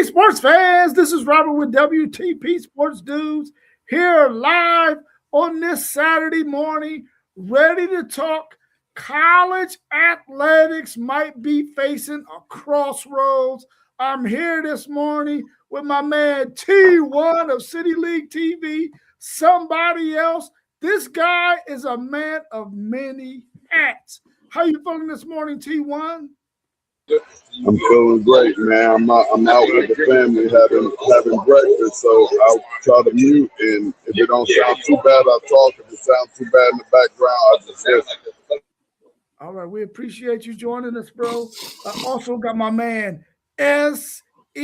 sports fans, this is Robert with WTP Sports Dudes here live on this Saturday morning, ready to talk. College athletics might be facing a crossroads. I'm here this morning with my man T1 of City League TV, somebody else. This guy is a man of many hats. How you feeling this morning, T1? I'm feeling great, man. I'm out with the family having breakfast, so I'll try to mute, and if it don't sound too bad, I'll talk. If it sounds too bad in the background, I'll just listen. All right, we appreciate you joining us, bro. I also got my man SEC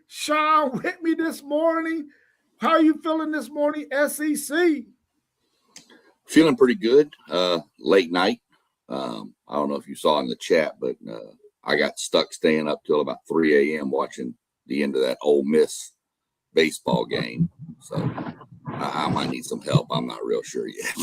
Sean with me this morning. How are you feeling this morning, SEC? Feeling pretty good. Late night. I don't know if you saw in the chat, but I got stuck staying up till about 3 a.m. watching the end of that Ole Miss baseball game. So I might need some help. I'm not real sure yet.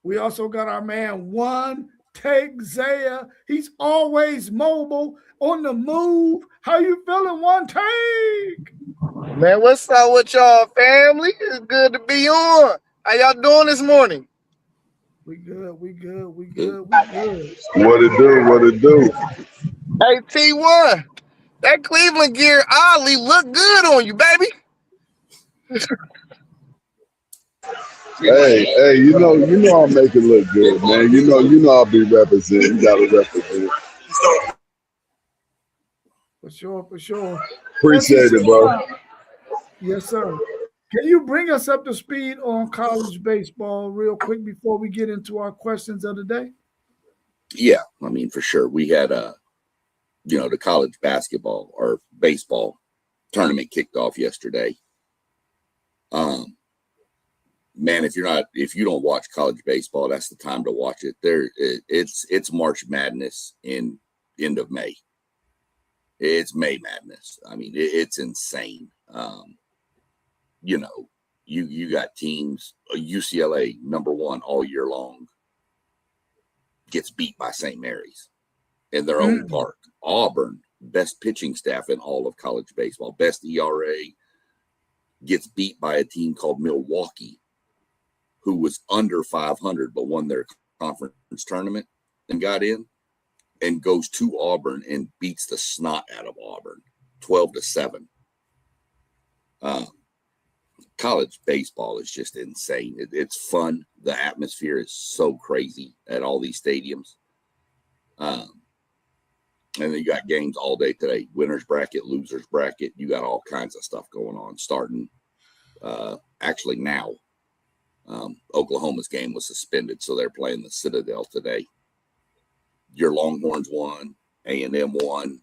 We also got our man, One Take Zaya. He's always mobile, on the move. How you feeling, One Take? Man, what's up with y'all, family? It's good to be on. How y'all doing this morning? We good. What it do? Hey, T1, that Cleveland gear oddly look good on you, baby. Hey, you know I'll make it look good, man. You know I'll be representing. You gotta represent. For sure. Appreciate it, bro. Yes, sir. Can you bring us up to speed on college baseball real quick before we get into our questions of the day? Yeah, I mean, for sure. We had the college basketball or baseball tournament kicked off yesterday. Man, if you don't watch college baseball, that's the time to watch it. It's March Madness in end of May. It's May Madness. I mean, it's insane. You got teams, UCLA #1 all year long gets beat by St. Mary's in their own park. Auburn, best pitching staff in all of college baseball, best ERA, gets beat by a team called Milwaukee, who was under 500 but won their conference tournament and got in, and goes to Auburn and beats the snot out of Auburn 12-7. College baseball is just insane. It's fun. The atmosphere is so crazy at all these stadiums. And then you got games all day today. Winners bracket, losers bracket. You got all kinds of stuff going on starting actually now. Oklahoma's game was suspended, so they're playing the Citadel today. Your Longhorns won. A&M won.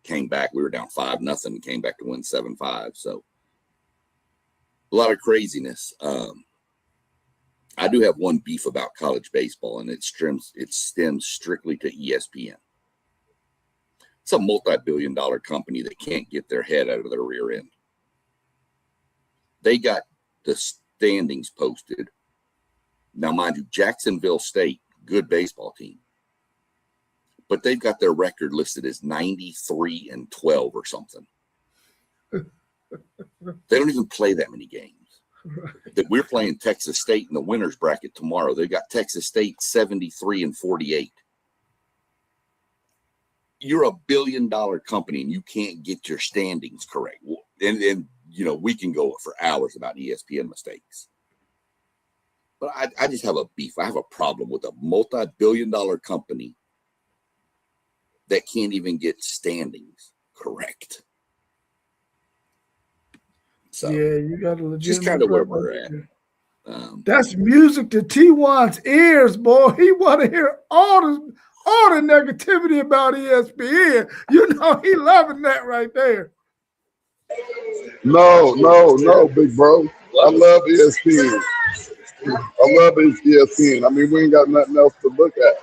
Came back. We were down 5-0 and came back to win 7-5. So a lot of craziness. I do have one beef about college baseball, and it stems strictly to ESPN. It's a multi-billion-dollar company that can't get their head out of their rear end. They got the standings posted. Now, mind you, Jacksonville State, good baseball team, but they've got their record listed as 93-12 or something. They don't even play that many games. Right. That we're playing Texas State in the winners bracket tomorrow. They've got Texas State 73-48. You're a billion-dollar company and you can't get your standings correct. And we can go for hours about ESPN mistakes. But I just have a beef. I have a problem with a multi-billion-dollar company that can't even get standings correct. So, yeah, you got a legit. Just kind of where we're at. That's music to T1's ears, boy. He want to hear all the negativity about ESPN. You know he loving that right there. No, big bro. I love ESPN. I mean, we ain't got nothing else to look at.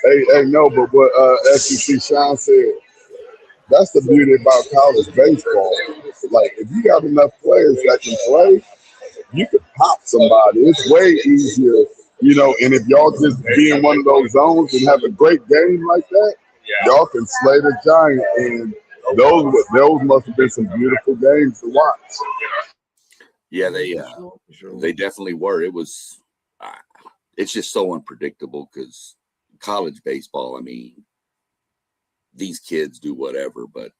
Hey, no, but what SEC Sean said, that's the beauty about college baseball. Like, if you got enough players that can play, you could pop somebody. It's way easier, and if y'all just be in one of those zones and have a great game like that, y'all can slay the giant, and those must have been some beautiful games to watch. Yeah, they definitely were. It was. It's just so unpredictable because college baseball. I mean, these kids do whatever, but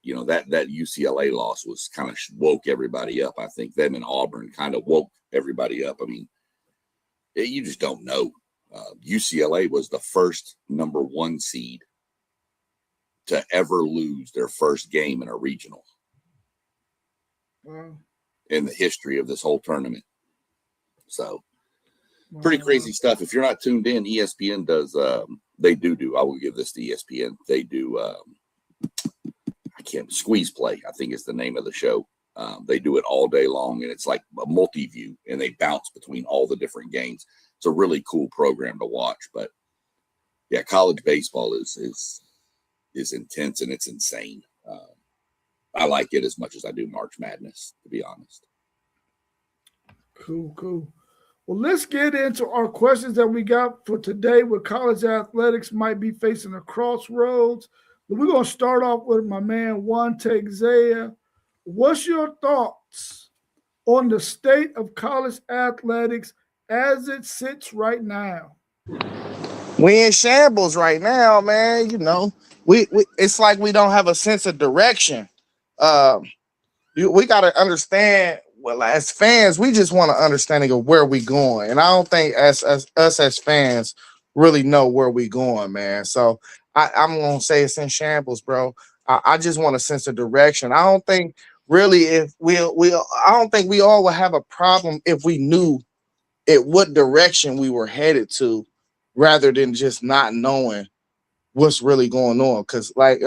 you know that UCLA loss was kind of woke everybody up. I think them and Auburn kind of woke everybody up. I mean, you just don't know. UCLA was the first #1 seed to ever lose their first game in a regional in the history of this whole tournament. So pretty crazy stuff. If you're not tuned in, ESPN does. They do. I will give this to ESPN. They do. I can't squeeze play. I think is the name of the show. They do it all day long, and it's like a multi-view, and they bounce between all the different games. It's a really cool program to watch. But yeah, college baseball is intense and it's insane. I like it as much as I do March Madness, to be honest. Cool. Well, let's get into our questions that we got for today with college athletics might be facing a crossroads. We're going to start off with my man, Juan Tegzea. What's your thoughts on the state of college athletics as it sits right now? We in shambles right now, man. You know, we it's like we don't have a sense of direction. We got to understand. Well, as fans, we just want an understanding of where we going, and I don't think us as fans really know where we going, man. So I'm gonna say it's in shambles, bro. I just want a sense of direction. I don't think really if I don't think we all would have a problem if we knew what direction we were headed to, rather than just not knowing what's really going on. Because like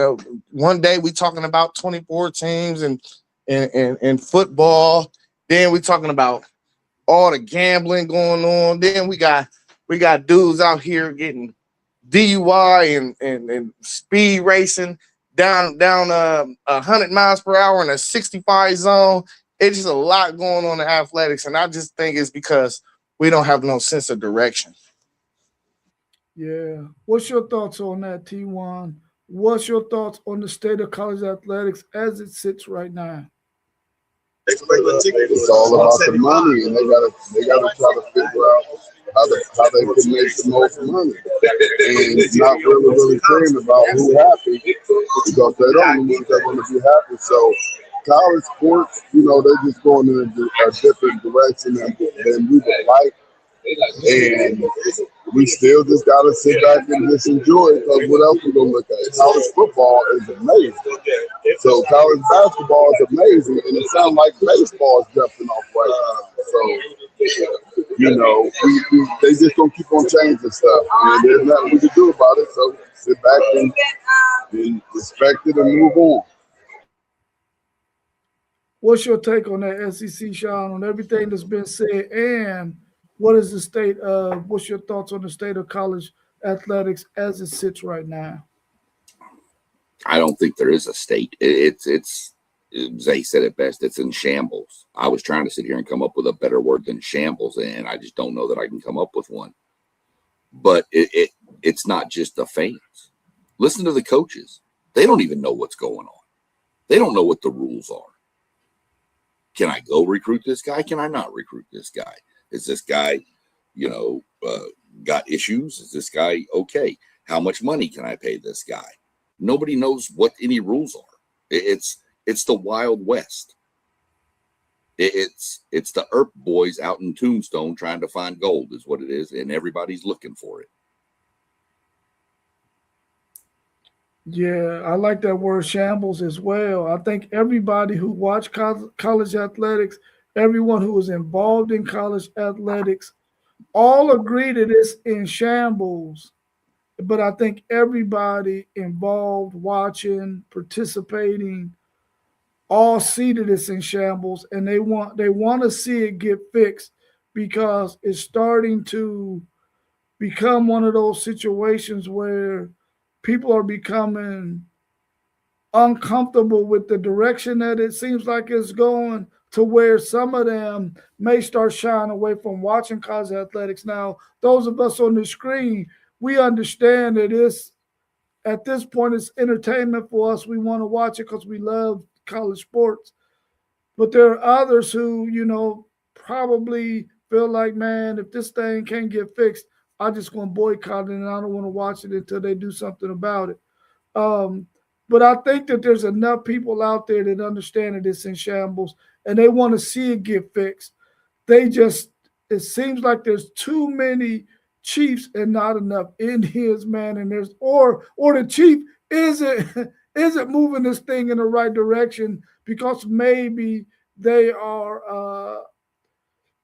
one day we talking about 24 teams and football. Then we talking about all the gambling going on. Then we got dudes out here getting DUI and speed racing down 100 miles per hour in a 65 zone. It's just a lot going on in athletics, and I just think it's because we don't have no sense of direction. Yeah. What's your thoughts on that, T1? What's your thoughts on the state of college athletics as it sits right now? It's all about the money, and they gotta try to figure out how they can make the most money, and not really caring about who happy, because they don't know they're going to be happy. So college sports, they're just going in a different direction than we would like. And we still just gotta sit back and just enjoy it, because what else we gonna look at? College football is amazing. So college basketball is amazing, and it sounds like baseball is jumping off right now. So they just gonna keep on changing stuff, and there's nothing we can do about it. So sit back and respect it and move on. What's your take on that, SEC, Sean, on everything that's been said, and what is the state of, what's your thoughts on the state of college athletics as it sits right now? I don't think there is a state. It's Zay said it best. It's in shambles. I was trying to sit here and come up with a better word than shambles, and I just don't know that I can come up with one. But it's not just the fans. Listen to the coaches. They don't even know what's going on. They don't know what the rules are. Can I go recruit this guy? Can I not recruit this guy? Is this guy, got issues? Is this guy okay? How much money can I pay this guy? Nobody knows what any rules are. It's the Wild West. It's the Earp boys out in Tombstone trying to find gold is what it is, and everybody's looking for it. Yeah, I like that word shambles as well. I think everybody who watched college athletics, everyone who was involved in college athletics, all agree that it's in shambles. But I think everybody involved, watching, participating, all see that it's in shambles, and they want to see it get fixed, because it's starting to become one of those situations where people are becoming uncomfortable with the direction that it seems like it's going, to where some of them may start shying away from watching college athletics. Now, those of us on the screen, we understand that it's at this point, it's entertainment for us. We want to watch it because we love college sports. But there are others who, probably feel like, man, if this thing can't get fixed, I just want to boycott it and I don't want to watch it until they do something about it. Um, but I think that there's enough people out there that understand that it's in shambles and they want to see it get fixed. They just, it seems like there's too many chiefs and not enough Indians, man. And or the chief isn't isn't moving this thing in the right direction because maybe they are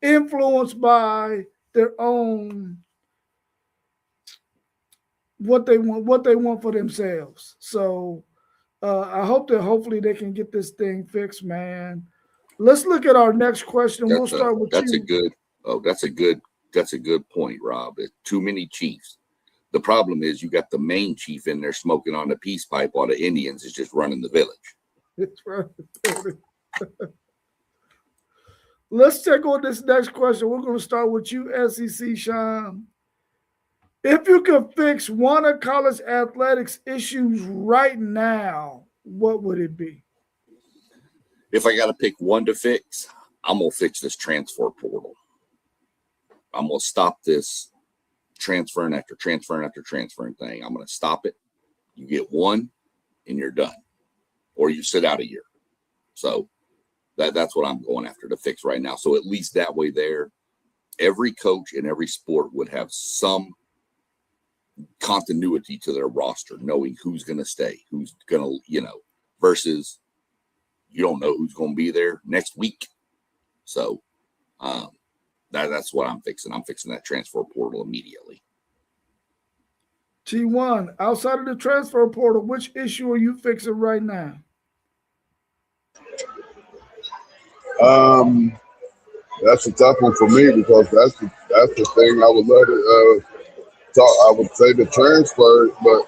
influenced by their own what they want for themselves. So I hope that hopefully they can get this thing fixed, man. Let's look at our next question. We'll start with that's you. a good point, Rob. It's too many chiefs. The problem is you got the main chief in there smoking on the peace pipe while the Indians is just running the village. That's right. Let's check on this next question. We're going to start with you, SEC Sean. If you could fix one of college athletics issues right now, what would it be? If I got to pick one to fix, I'm going to fix this transfer portal. I'm going to stop this transferring after transferring after transferring thing. I'm going to stop it. You get one and you're done. Or you sit out a year. So that's what I'm going after to fix right now. So at least that way there, every coach in every sport would have some continuity to their roster, knowing who's going to stay, who's going to, versus you don't know who's going to be there next week. So that's what I'm fixing. I'm fixing that transfer portal immediately. T1, outside of the transfer portal, which issue are you fixing right now? That's a tough one for me because that's the thing I would love to talk. I would say the transfer, but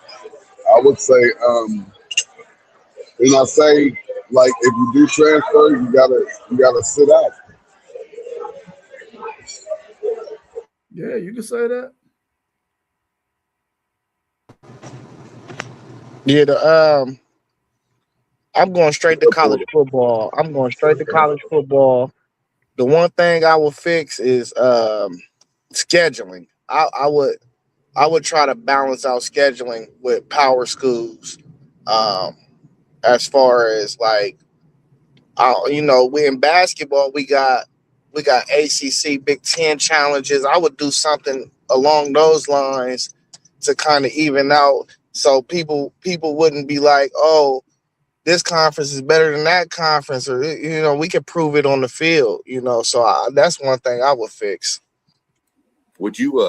I would say I say like if you do transfer, you gotta sit out. Yeah, you can say that. Yeah, I'm going straight to college football. The one thing I will fix is scheduling. I would try to balance out scheduling with power schools. Um, as far as like, we in basketball we got ACC Big Ten challenges. I would do something along those lines to kind of even out, so people wouldn't be like, oh, this conference is better than that conference, or we can prove it on the field. So that's one thing I would fix. Would you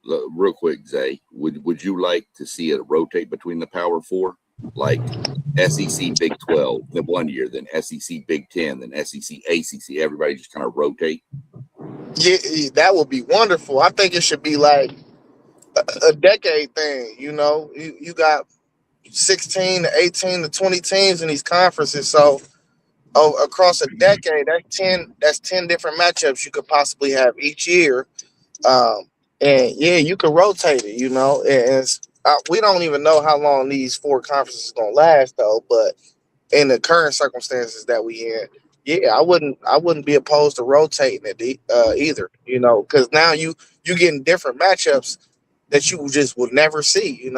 real quick, Zay, would you like to see it rotate between the Power Four, like SEC Big 12 then one year, then SEC Big 10, then SEC ACC? Everybody just kind of rotate. Yeah, that would be wonderful. I think it should be like a decade thing. You got 16 to 18 to 20 teams in these conferences, so across a decade, that's 10 different matchups you could possibly have each year. And yeah, you can rotate it, and we don't even know how long these four conferences are gonna last though. But in the current circumstances that we in, yeah, I wouldn't be opposed to rotating it either, because now you getting different matchups that you just would never see.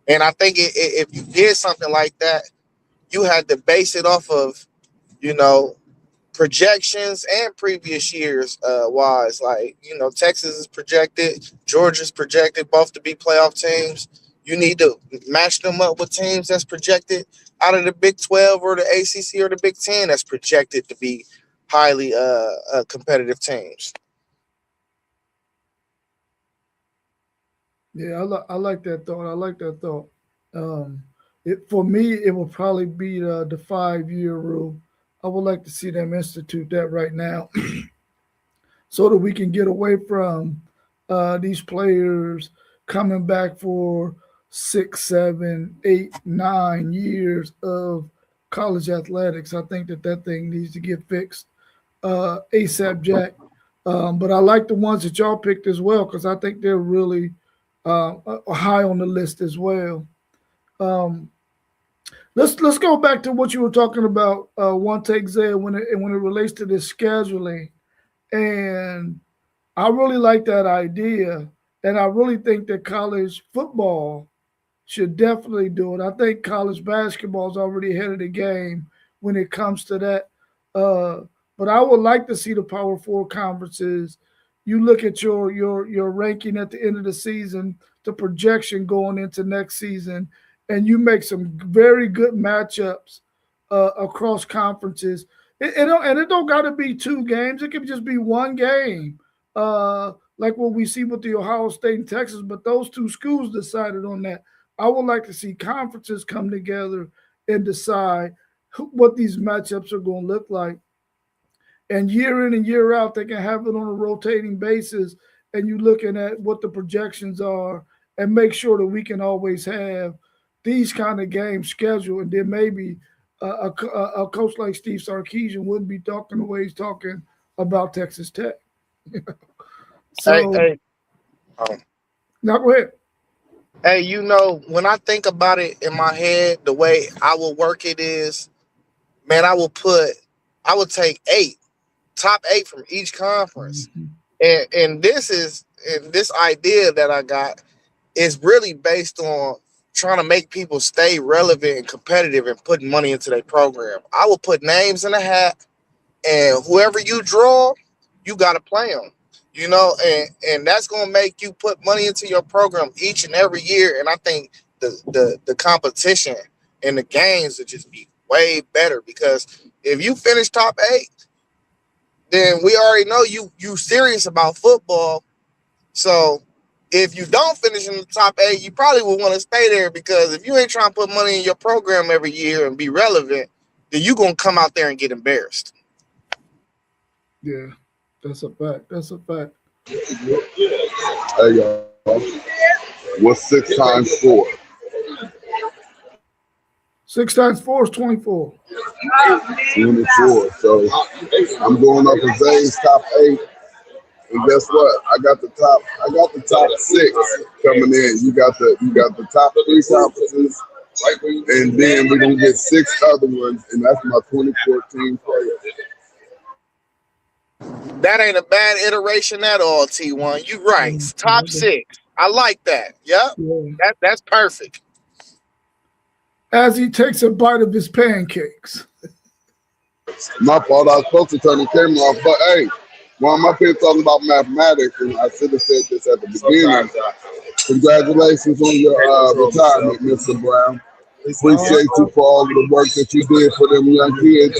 And I think if you did something like that, you had to base it off of, you know, projections and previous years wise. Like, Texas is projected, Georgia's projected both to be playoff teams. You need to match them up with teams that's projected out of the Big 12 or the ACC or the Big 10 that's projected to be highly competitive teams. Yeah, I like that thought. I like that thought. For me, it will probably be the 5-year rule. I would like to see them institute that right now, so that we can get away from these players coming back for 6, 7, 8, 9 years of college athletics. I think that thing needs to get fixed ASAP, Jack. But I like the ones that y'all picked as well because I think they're really high on the list as well. Um, let's go back to what you were talking about, one take Zay, when it relates to this scheduling, and I really like that idea, and I really think that college football should definitely do it. I think college basketball is already ahead of the game when it comes to that. Uh, but I would like to see the Power Four conferences. You look at your ranking at the end of the season, the projection going into next season, and you make some very good matchups across conferences. And it don't got to be two games. It could just be one game, like what we see with the Ohio State and Texas. But those two schools decided on that. I would like to see conferences come together and decide what these matchups are going to look like. And year in and year out, they can have it on a rotating basis. And you looking at what the projections are and make sure that we can always have these kind of games scheduled. And then maybe a coach like Steve Sarkisian wouldn't be talking the way he's talking about Texas Tech. Hey, So hey, um, now go ahead. hey, when I think about it in my head, the way I will work it is, man, I will take top eight from each conference. Mhm. And this idea that I got is really based on trying to make people stay relevant and competitive and putting money into their program. I will put names in a hat, and whoever you draw, you got to play them. And that's going to make you put money into your program each and every year. And I think the competition and the games would just be way better, because if you finish top eight, then we already know you serious about football. So if you don't finish in the top eight, you probably will want to stay there, because if you ain't trying to put money in your program every year and be relevant, then you're going to come out there and get embarrassed. Yeah, that's a fact. That's a fact. Hey, y'all. What's 6 times 4? 6 times 4 is 24. 24. So I'm going up in Zay's top 8. And guess what? I got the top 6 coming in. You got the top 3 conferences, and then we're gonna get 6 other ones, and that's my 2014 players. That ain't a bad iteration at all, T1. You right. Top 6. I like that. Yep. Yeah. That's perfect. As he takes a bite of his pancakes. My fault. I was supposed to turn the camera off, but hey, while my people talking about mathematics, and I should have said this at the beginning. Congratulations on your retirement, Mr. Brown. Appreciate you for all of the work that you did for them young kids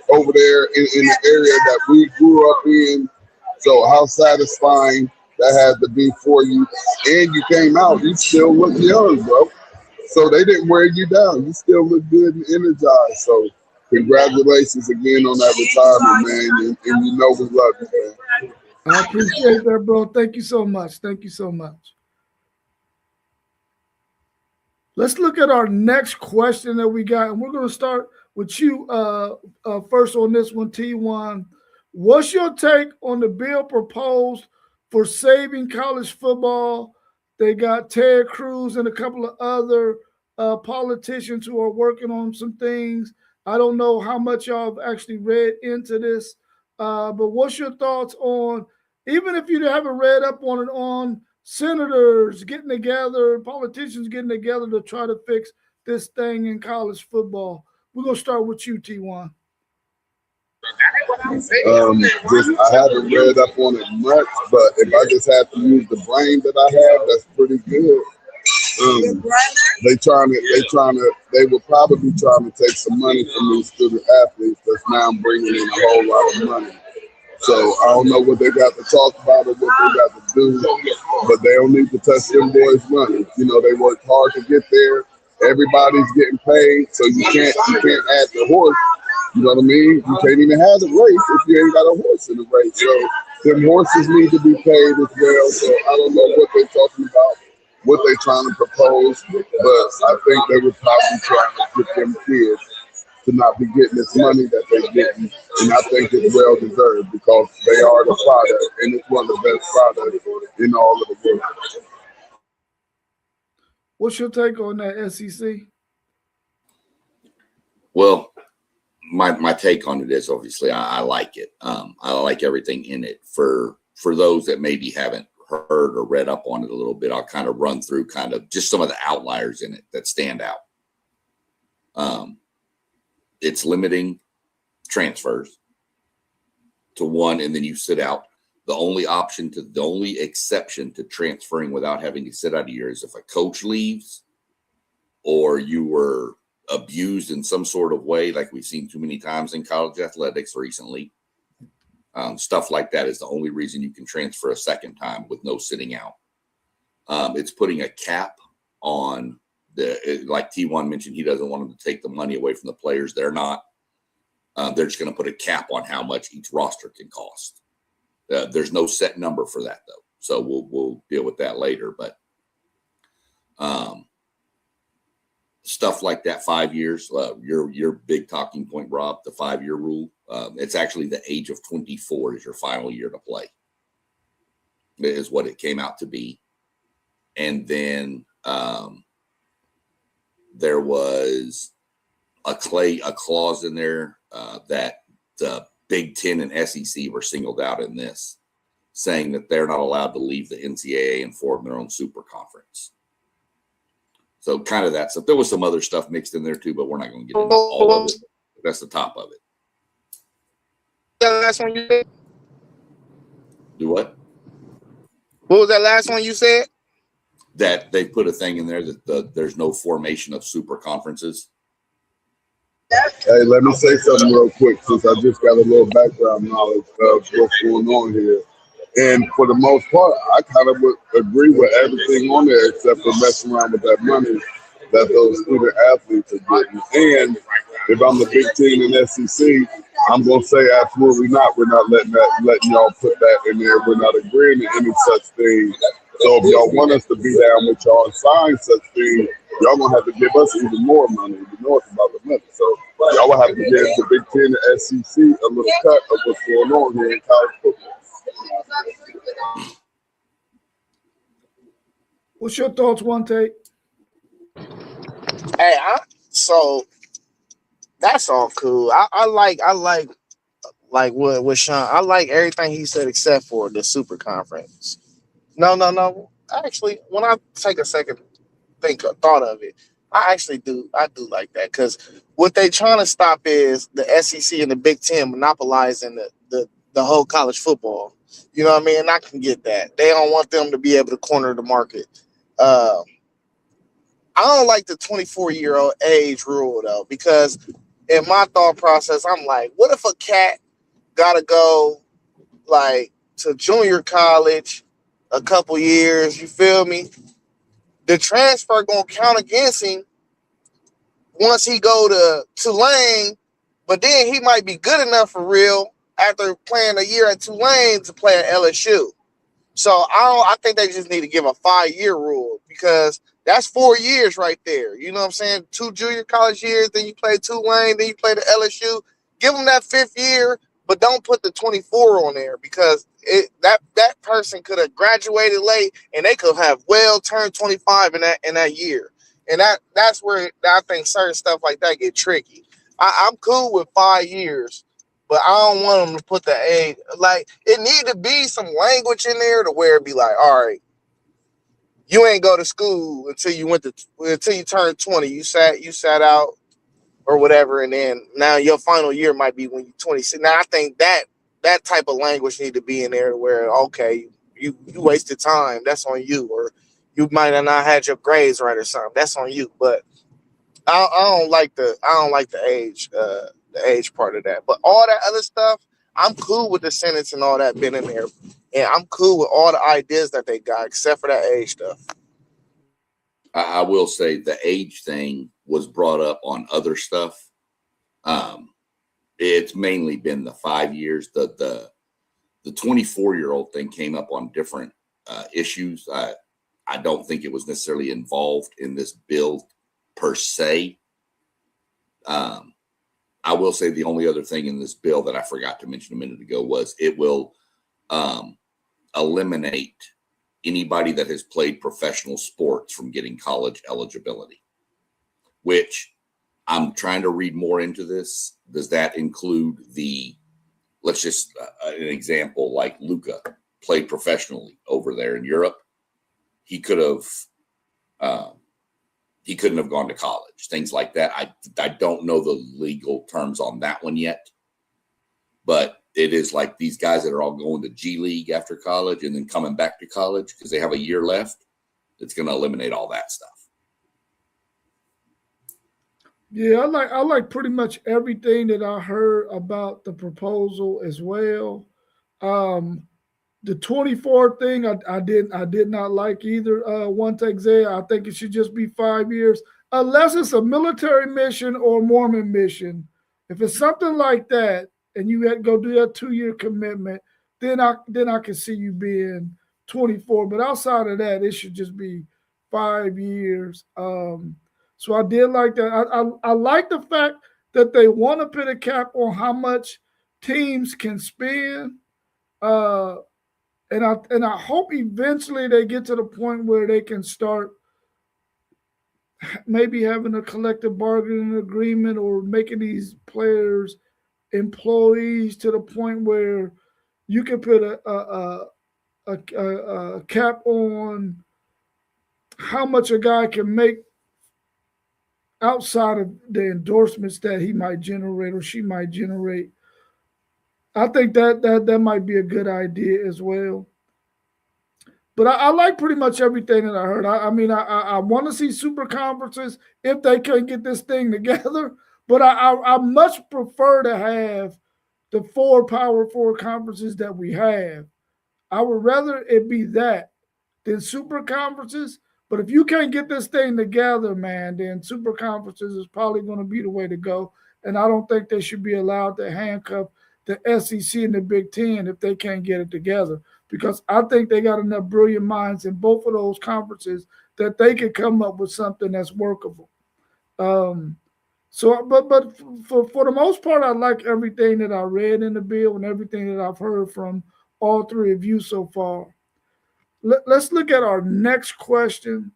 over there in the area that we grew up in. So how satisfying that had to be for you. And you came out, you still look young, bro. So they didn't wear you down. You still look good and energized. So congratulations again on that retirement, man. And you know we love you, man. I appreciate that, bro. Thank you so much. Thank you so much. Let's look at our next question that we got, and we're going to start with you first on this one, T1. What's your take on the bill proposed for saving college football? They got Ted Cruz and a couple of other politicians who are working on some things. I don't know how much y'all have actually read into this, but what's your thoughts on, even if you haven't read up on it, on senators getting together, politicians getting together to try to fix this thing in college football? We're going to start with you, T1. I haven't read up on it much, but if I just have to use the brain that I have, that's pretty good. They were probably trying to take some money from these student athletes that's now bringing in a whole lot of money. So I don't know what they got to talk about or what they got to do, but they don't need to touch them boys' money. You know, they worked hard to get there. Everybody's getting paid, so you can't add the horse. You know what I mean? You can't even have a race if you ain't got a horse in the race. So them horses need to be paid as well. So I don't know what they're talking about, what they're trying to propose, but I think they were probably trying to get them kids to not be getting this money that they're getting. And I think it's well deserved, because they are the product, and it's one of the best products in all of the world. What's your take on that, SEC? Well, my take on it is obviously I like it. I like everything in it. For those that maybe haven't heard or read up on it a little bit, I'll kind of run through kind of just some of the outliers in it that stand out. It's limiting transfers to one, and then you sit out. The only exception to transferring without having to sit out a year is if a coach leaves or you were abused in some sort of way, like we've seen too many times in college athletics recently. Stuff like that is the only reason you can transfer a second time with no sitting out. It's putting a cap on like T1 mentioned, he doesn't want them to take the money away from the players. They're not. They're just going to put a cap on how much each roster can cost. There's no set number for that though, so we'll deal with that later. But stuff like that, 5 years. Your big talking point, Rob, the 5-year rule. It's actually the age of 24 is your final year to play. Is what it came out to be, and then there was a clause in there that the Big Ten and SEC were singled out in this, saying that they're not allowed to leave the NCAA and form their own super conference. So kind of that stuff. There was some other stuff mixed in there too, but we're not going to get into all of it. That's the top of it. The last one you said? Do what? What was that last one you said? That they put a thing in there that there's no formation of super conferences. Hey, let me say something real quick since I just got a little background knowledge of what's going on here. And for the most part, I kind of would agree with everything on there except for messing around with that money that those student athletes are getting. And if I'm the Big Ten and SEC, I'm going to say absolutely not. We're not letting y'all put that in there. We're not agreeing to any such thing. So if y'all want us to be down with y'all and sign such thing, y'all going to have to give us even more money. You know it's about the money. So y'all will have to give the Big Ten and SEC a little cut of what's going on here in college football. What's your thoughts, One Take? Hey, so that's all cool. I like what Sean. I like everything he said except for the super conference. No. Actually, when I take a second thought of it, I do like that because what they trying to stop is the SEC and the Big Ten monopolizing the whole college football. You know what I mean? And I can get that. They don't want them to be able to corner the market. I don't like the 24-year-old age rule though, because in my thought process, I'm like, what if a cat gotta go like to junior college a couple years? You feel me? The transfer gonna count against him once he go to Tulane, but then he might be good enough for real after playing a year at Tulane to play at LSU. So I think they just need to give a 5-year rule because that's 4 years right there. You know what I'm saying? 2 junior college years, then you play Tulane, then you play the LSU. Give them that 5th year, but don't put the 24 on there because that person could have graduated late and they could have well turned 25 in that year. And that's where I think certain stuff like that get tricky. I'm cool with 5 years. But I don't want them to put the age. Like, it need to be some language in there to where it be like, all right, you ain't go to school until you turned 20. You sat out or whatever, and then now your final year might be when you're 26. Now I think that type of language need to be in there to where, okay, you wasted time. That's on you. Or you might have not had your grades right or something. That's on you. But I don't like the age part of that. But all that other stuff, I'm cool with the sentence and all that being in there. And I'm cool with all the ideas that they got, except for that age stuff. I will say the age thing was brought up on other stuff. It's mainly been the 5 years. The 24-year-old thing came up on different issues. I don't think it was necessarily involved in this bill per se. I will say the only other thing in this bill that I forgot to mention a minute ago was it will eliminate anybody that has played professional sports from getting college eligibility, which I'm trying to read more into this. Does that include let's just, an example, like Luka played professionally over there in Europe. He couldn't have gone to college, things like that. I don't know the legal terms on that one yet, but it is like these guys that are all going to G League after college and then coming back to college because they have a year left. It's going to eliminate all that stuff. Yeah, I like pretty much everything that I heard about the proposal as well. The 24 thing I did not like either. One take Zay, I think it should just be 5 years, unless it's a military mission or Mormon mission. If it's something like that, and you had to go do that 2-year commitment, then I can see you being 24. But outside of that, it should just be 5 years. So I did like that. I like the fact that they want to put a cap on how much teams can spend. And I hope eventually they get to the point where they can start maybe having a collective bargaining agreement or making these players employees to the point where you can put a cap on how much a guy can make outside of the endorsements that he might generate or she might generate. I think that might be a good idea as well. But I like pretty much everything that I heard. I want to see super conferences if they can get this thing together. But I much prefer to have the 4 Power 4 conferences that we have. I would rather it be that than super conferences. But if you can't get this thing together, man, then super conferences is probably going to be the way to go. And I don't think they should be allowed to handcuff the SEC and the Big Ten if they can't get it together. Because I think they got enough brilliant minds in both of those conferences that they could come up with something that's workable. But for the most part, I like everything that I read in the bill and everything that I've heard from all 3 of you so far. Let's look at our next question.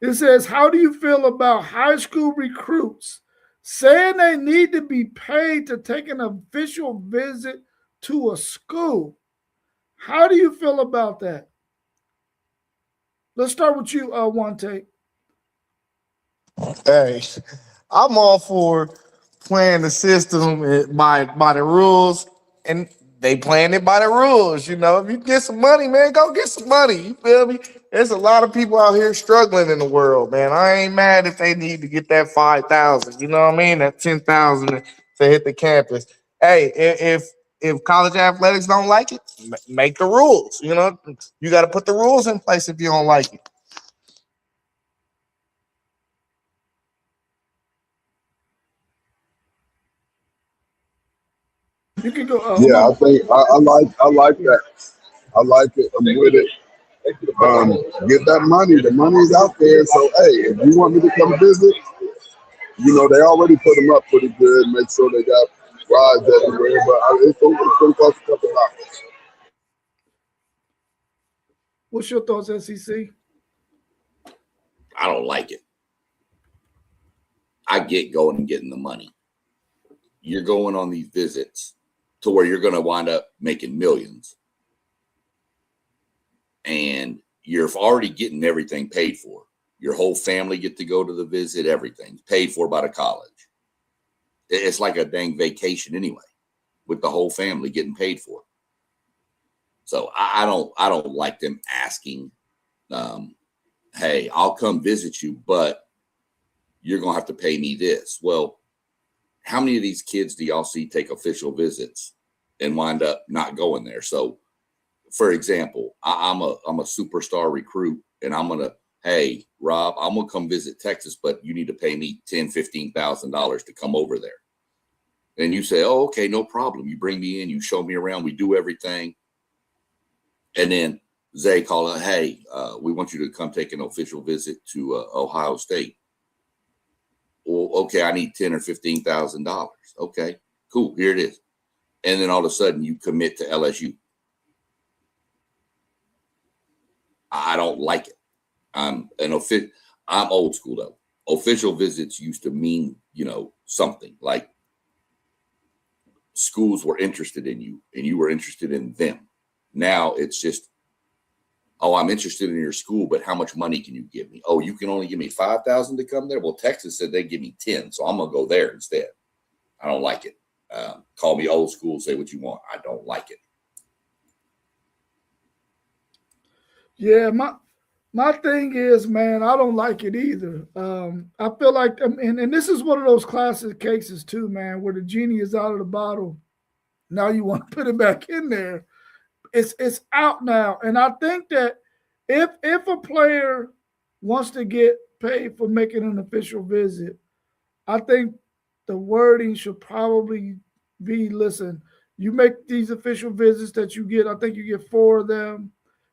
It says, how do you feel about high school recruits saying they need to be paid to take an official visit to a school? How do you feel about that? Let's start with you, One Take. Hey, I'm all for playing the system by the rules, and they playing it by the rules. You know, if you get some money, man, go get some money. You feel me? There's a lot of people out here struggling in the world, man. I ain't mad if they need to get that 5,000. You know what I mean? That 10,000 to hit the campus. Hey, if college athletics don't like it, make the rules. You know, you got to put the rules in place if you don't like it. You can go. Yeah, I think I like that. I like it. I'm with it. Get that money. The money's out there. So hey, if you want me to come visit, they already put them up pretty good. Make sure they got rides everywhere. But it's going to cost a couple dollars. What's your thoughts, SEC? I don't like it. I get going and getting the money. You're going on these visits to where you're going to wind up making millions. And you're already getting everything paid for. Your whole family get to go to the visit. Everything's paid for by the college. It's like a dang vacation anyway, with the whole family getting paid for. So I don't like them asking, hey, I'll come visit you, but you're going to have to pay me this. Well, how many of these kids do y'all see take official visits and wind up not going there? So, for example, I'm a superstar recruit, and I'm gonna, hey, Rob, I'm gonna come visit Texas, but you need to pay me $10,000-$15,000 to come over there. And you say, oh, okay, no problem. You bring me in, you show me around, we do everything, and then Zay call it, hey, we want you to come take an official visit to Ohio State. Well, okay, I need $10,000 or $15,000. Okay, cool, here it is. And then all of a sudden you commit to LSU. I don't like it. I'm old school though. Official visits used to mean, something like schools were interested in you and you were interested in them. Now it's just, oh, I'm interested in your school, but how much money can you give me? Oh, you can only give me $5,000 to come there. Well, Texas said they give me 10, so I'm gonna go there instead. I don't like it. Call me old school, say what you want. I don't like it. Yeah, my thing is, man, I don't like it either. I feel like, and this is one of those classic cases too, man, where the genie is out of the bottle. Now you want to put it back in there. It's out now, and I think that if a player wants to get paid for making an official visit, I think the wording should probably be: listen, you make these official visits that you get. I think you get 4 of them.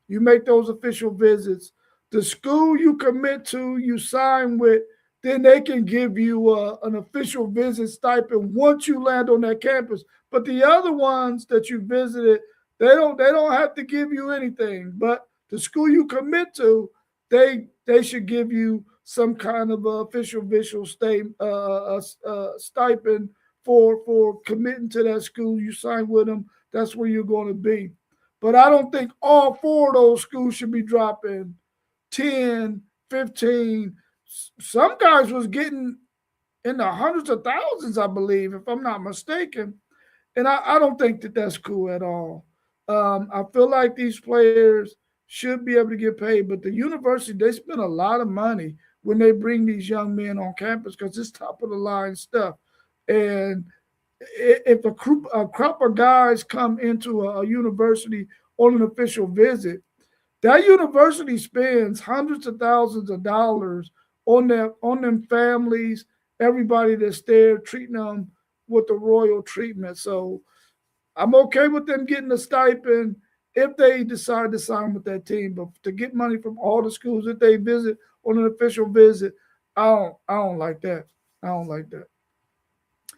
You make those official visits. The school you commit to, you sign with, then they can give you an official visit stipend once you land on that campus. But the other ones that you visited, they don't have to give you anything. But the school you commit to, they should give you some kind of official stipend for committing to that school. You sign with them, that's where you're going to be. But I don't think all 4 of those schools should be dropping 10, 15. Some guys was getting in the hundreds of thousands, I believe, if I'm not mistaken. And I don't think that that's cool at all. I feel like these players should be able to get paid, but the university, they spend a lot of money when they bring these young men on campus because it's top of the line stuff. And if a crop of guys come into a university on an official visit, that university spends hundreds of thousands of dollars on them families, everybody that's there, treating them with the royal treatment. So I'm okay with them getting a stipend if they decide to sign with that team. But to get money from all the schools that they visit on an official visit, I don't like that. I don't like that.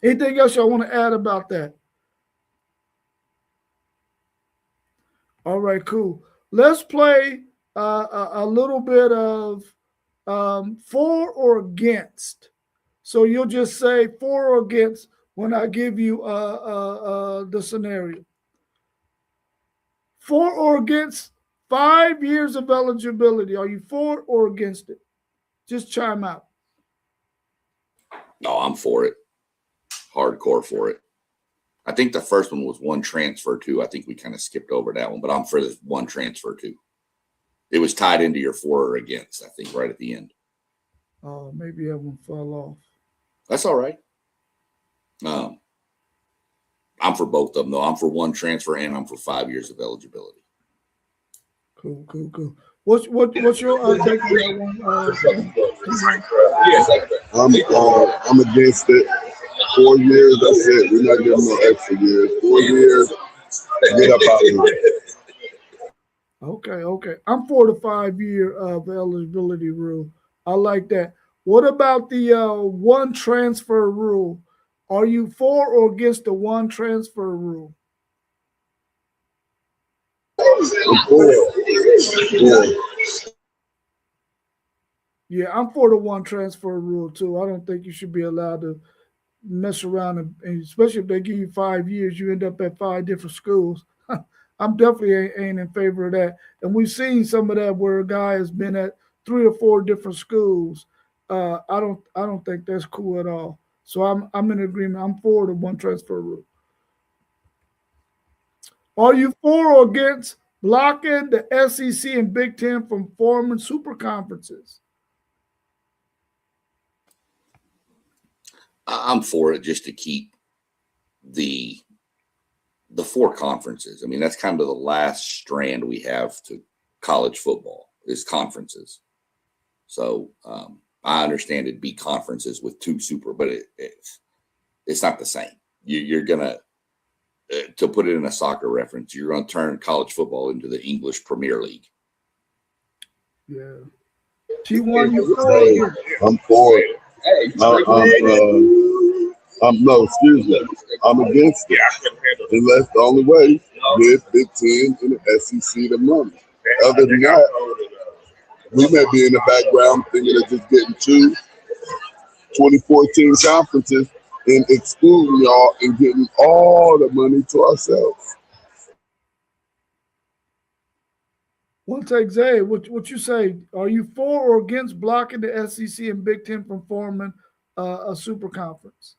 Anything else y'all want to add about that? All right, cool. Let's play a little bit of for or against. So you'll just say for or against when I give you the scenario. For or against 5 years of eligibility. Are you for or against it? Just chime out. No, I'm for it. Hardcore for it. I think the first one was 1 transfer too. I think we kind of skipped over that one, but I'm for this 1 transfer too. It was tied into your for or against, I think, right at the end. Oh, maybe that one fell off. That's all right. I'm for both of them, though. I'm for 1 transfer and I'm for 5 years of eligibility. Cool. What's your take on that one? I'm against it. 4 years, that's it. We're not giving no extra years. 4 years, get up out of here. Okay. I'm for the 5-year eligibility rule. I like that. What about the 1 transfer rule? Are you for or against the 1 transfer rule? Yeah, I'm for the 1 transfer rule too. I don't think you should be allowed to mess around, and especially if they give you 5 years, you end up at 5 different schools. I'm definitely ain't in favor of that. And we've seen some of that where a guy has been at 3 or 4 different schools. I don't think that's cool at all. So I'm in agreement. I'm for the 1 transfer rule. Are you for or against blocking the SEC and Big Ten from forming super conferences? I'm for it just to keep the 4 conferences. I mean, that's kind of the last strand we have to college football is conferences. So I understand it'd be conferences with 2 super, but it's not the same. You're gonna to put it in a soccer reference, you're gonna turn college football into the English Premier League. Yeah. T1, you for it? I'm for it. No, excuse me. I'm against it. Unless the only way, give Big Ten and the SEC the money. Other than that, we may be in the background thinking of just getting 2014 conferences and excluding y'all and getting all the money to ourselves. One take, Zay, what you say? Are you for or against blocking the SEC and Big Ten from forming a super conference?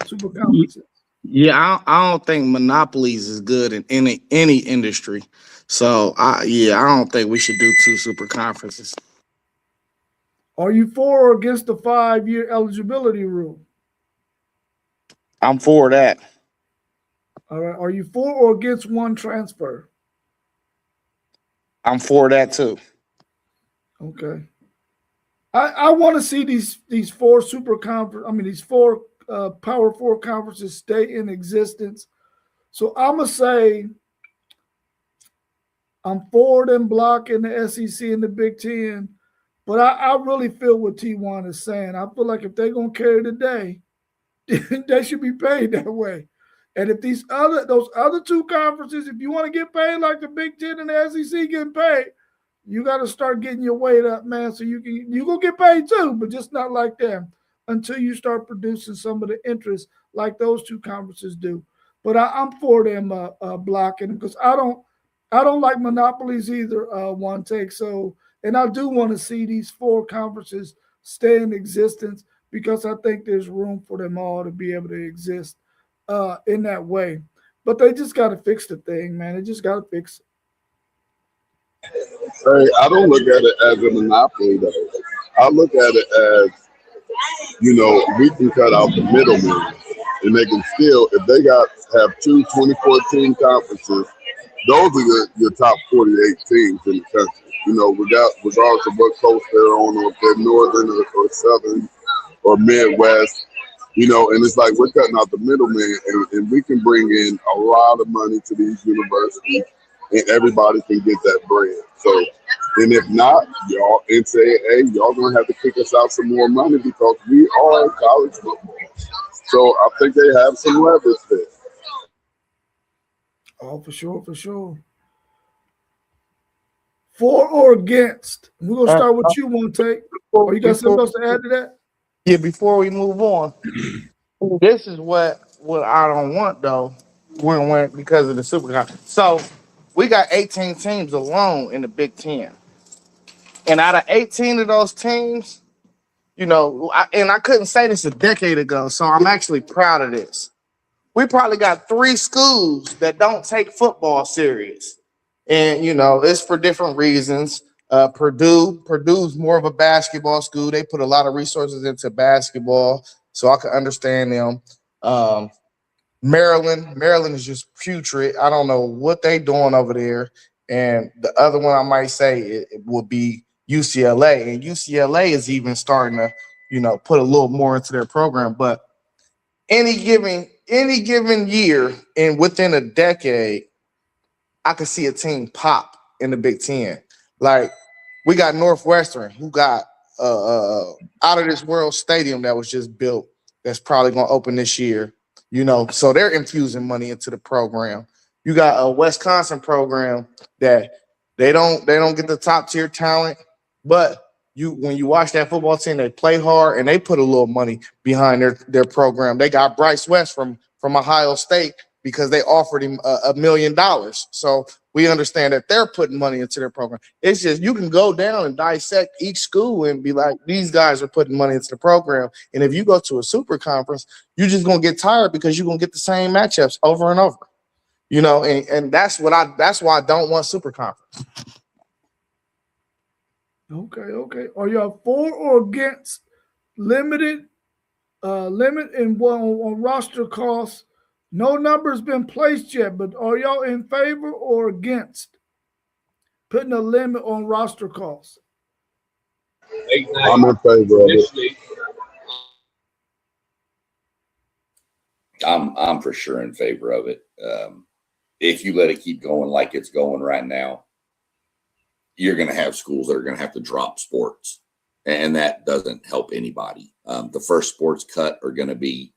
Super conferences. Yeah, I don't think monopolies is good in any industry. So I don't think we should do two super conferences. Are you for or against the 5-year eligibility rule? I'm for that. All right. Are you for or against one transfer? I'm for that too. Okay. I want to see these four super conference. I mean, these four Power Four conferences stay in existence. So I'm gonna say I'm for them blocking the SEC and the Big Ten, but I really feel what T1 is saying. I feel like if they're gonna carry the day, they should be paid that way. And if those other two conferences, if you want to get paid like the Big Ten and the SEC getting paid, you got to start getting your weight up, man. So you gonna get paid too, but just not like them until you start producing some of the interest like those two conferences do. But I'm for them blocking because I don't like monopolies either. One take so, and I do want to see these four conferences stay in existence because I think there's room for them all to be able to exist in that way. But they just got to fix the thing, man. They just got to fix it. Hey, I don't look at it as a monopoly though. I look at it as, we can cut out the middleman and they can still, if they have 2014 conferences, those are your top 48 teams in the country. Regardless of what coast they're on, or if they're northern or southern or Midwest, and it's like we're cutting out the middleman and we can bring in a lot of money to these universities and everybody can get that bread. So, and if not, y'all, and say, hey, y'all gonna have to kick us out some more money because we are college football. So I think they have some leverage there. Oh, for sure, for sure. For or against? We're gonna start with you, one take. Or you got something else to add to that? Yeah, before we move on, this is what I don't want though. When because of the super conference. So we got 18 teams alone in the Big Ten, and out of 18 of those teams, I couldn't say this a decade ago, so I'm actually proud of this. We probably got 3 schools that don't take football serious. And, it's for different reasons. Purdue's more of a basketball school. They put a lot of resources into basketball, so I can understand them. Maryland is just putrid. I don't know what they doing over there. And the other one I might say it would be UCLA. And UCLA is even starting to, put a little more into their program. But any given year and within a decade, I could see a team pop in the Big Ten. Like we got Northwestern, who got out of this world stadium that was just built. That's probably going to open this year. So they're infusing money into the program. You got a Wisconsin program that they don't get the top tier talent, but when you watch that football team, they play hard and they put a little money behind their program. They got Bryce West from Ohio State because they offered him $1 million. So we understand that they're putting money into their program. It's just you can go down and dissect each school and be like, these guys are putting money into the program. And if you go to a super conference, you're just gonna get tired because you're gonna get the same matchups over and over. And that's why I don't want super conference. Okay. Are y'all for or against limit and one on roster costs? No number's been placed yet, but are y'all in favor or against putting a limit on roster costs? I'm in favor of it. I'm for sure in favor of it. If you let it keep going like it's going right now, you're going to have schools that are going to have to drop sports, and that doesn't help anybody. The first sports cut are going to be,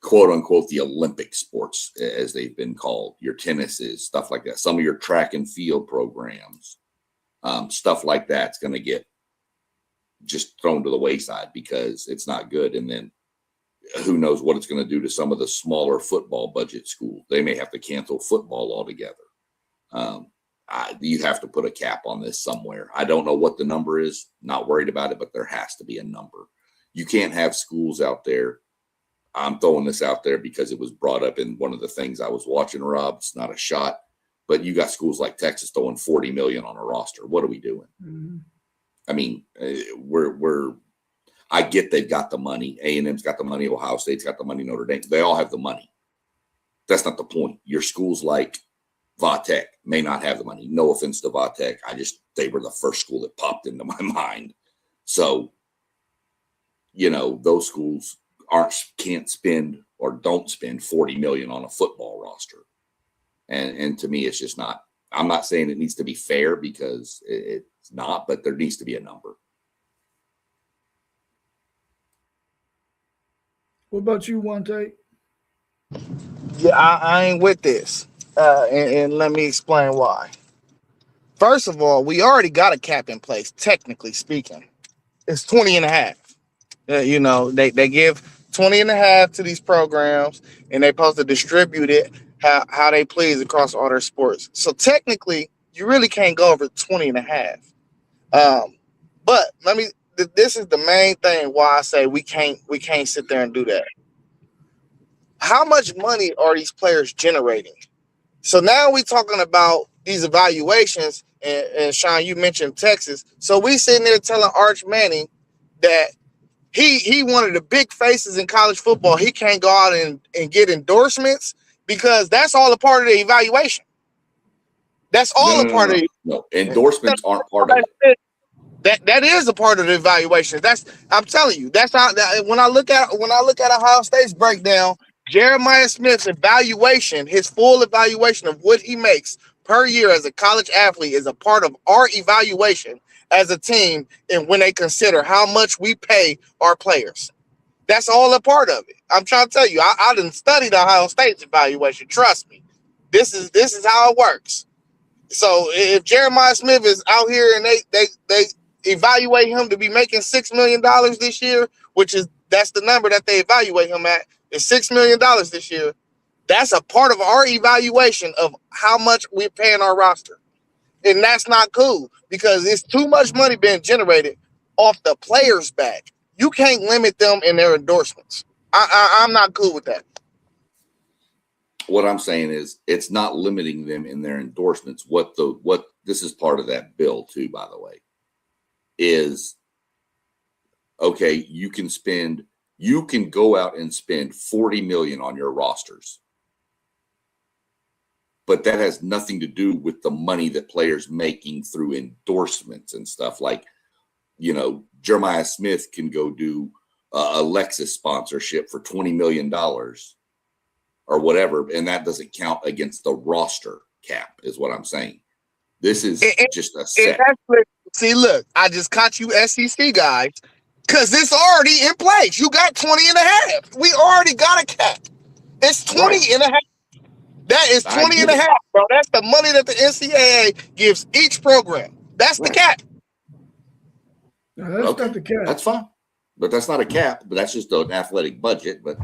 quote unquote, the Olympic sports, as they've been called, your tennises, stuff like that. Some of your track and field programs. Stuff like that's going to get just thrown to the wayside because it's not good. And then who knows what it's going to do to some of the smaller football budget schools. They may have to cancel football altogether. You have to put a cap on this somewhere. I don't know what the number is, not worried about it, but there has to be a number. You can't have schools out there. I'm throwing this out there because it was brought up in one of the things I was watching, Rob. It's not a shot, but you got schools like Texas throwing $40 million on a roster. What are we doing? Mm-hmm. I mean, I get they've got the money. A&M's got the money. Ohio State's got the money. Notre Dame. They all have the money. That's not the point. Your schools like Va-Tech may not have the money. No offense to Va-Tech. They were the first school that popped into my mind. So, those schools can't spend or don't spend $40 million on a football roster. And to me, it's just not. I'm not saying it needs to be fair because it's not, but there needs to be a number. What about you, One Take? Yeah, I ain't with this. And let me explain why. First of all, we already got a cap in place, technically speaking. It's 20 and a half. They give 20 and a half to these programs, and they're supposed to distribute it how they please across all their sports. So technically, you really can't go over 20 and a half. But this is the main thing why I say we can't sit there and do that. How much money are these players generating? So now we're talking about these evaluations, and Sean, you mentioned Texas. So we sitting there telling Arch Manning that he one of the big faces in college football. He can't go out and get endorsements because that's all a part of the evaluation. That's all a part of it. No, endorsements aren't part of it. That is a part of the evaluation. I'm telling you, that's how. When I look at Ohio State's breakdown, Jeremiah Smith's evaluation, his full evaluation of what he makes per year as a college athlete, is a part of our evaluation as a team, and when they consider how much we pay our players. That's all a part of it. I'm trying to tell you, I didn't study the Ohio State's evaluation. Trust me. This is how it works. So if Jeremiah Smith is out here and they evaluate him to be making $6 million this year, that's the number that they evaluate him at, is $6 million this year. That's a part of our evaluation of how much we're paying our roster. And that's not cool because it's too much money being generated off the players' back. You can't limit them in their endorsements. I'm not cool with that. What I'm saying is it's not limiting them in their endorsements. What this is part of that bill too, by the way, is okay, you can go out and spend $40 million on your rosters. But that has nothing to do with the money that players making through endorsements and stuff. Like, Jeremiah Smith can go do a Lexus sponsorship for $20 million or whatever, and that doesn't count against the roster cap, is what I'm saying. This is just a set. See, look, I just caught you SEC guys because it's already in place. You got 20 and a half. We already got a cap. It's 20 and a half. That is 20 and a half, bro. That's the money that the NCAA gives each program. That's the cap. No, that's not the cap. That's fine. But that's not a cap, but that's just an athletic budget. But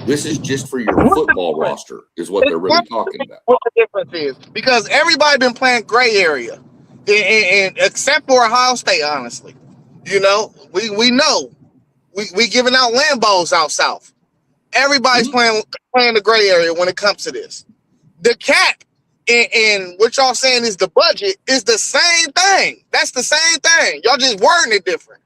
this is just for your football roster is what they're really talking about. What the difference is, because everybody been playing gray area, and except for Ohio State, honestly. We know. We giving out Lambos out south. Everybody's playing the gray area when it comes to this. The cap and what y'all saying is the budget is the same thing. That's the same thing. Y'all just wording it different.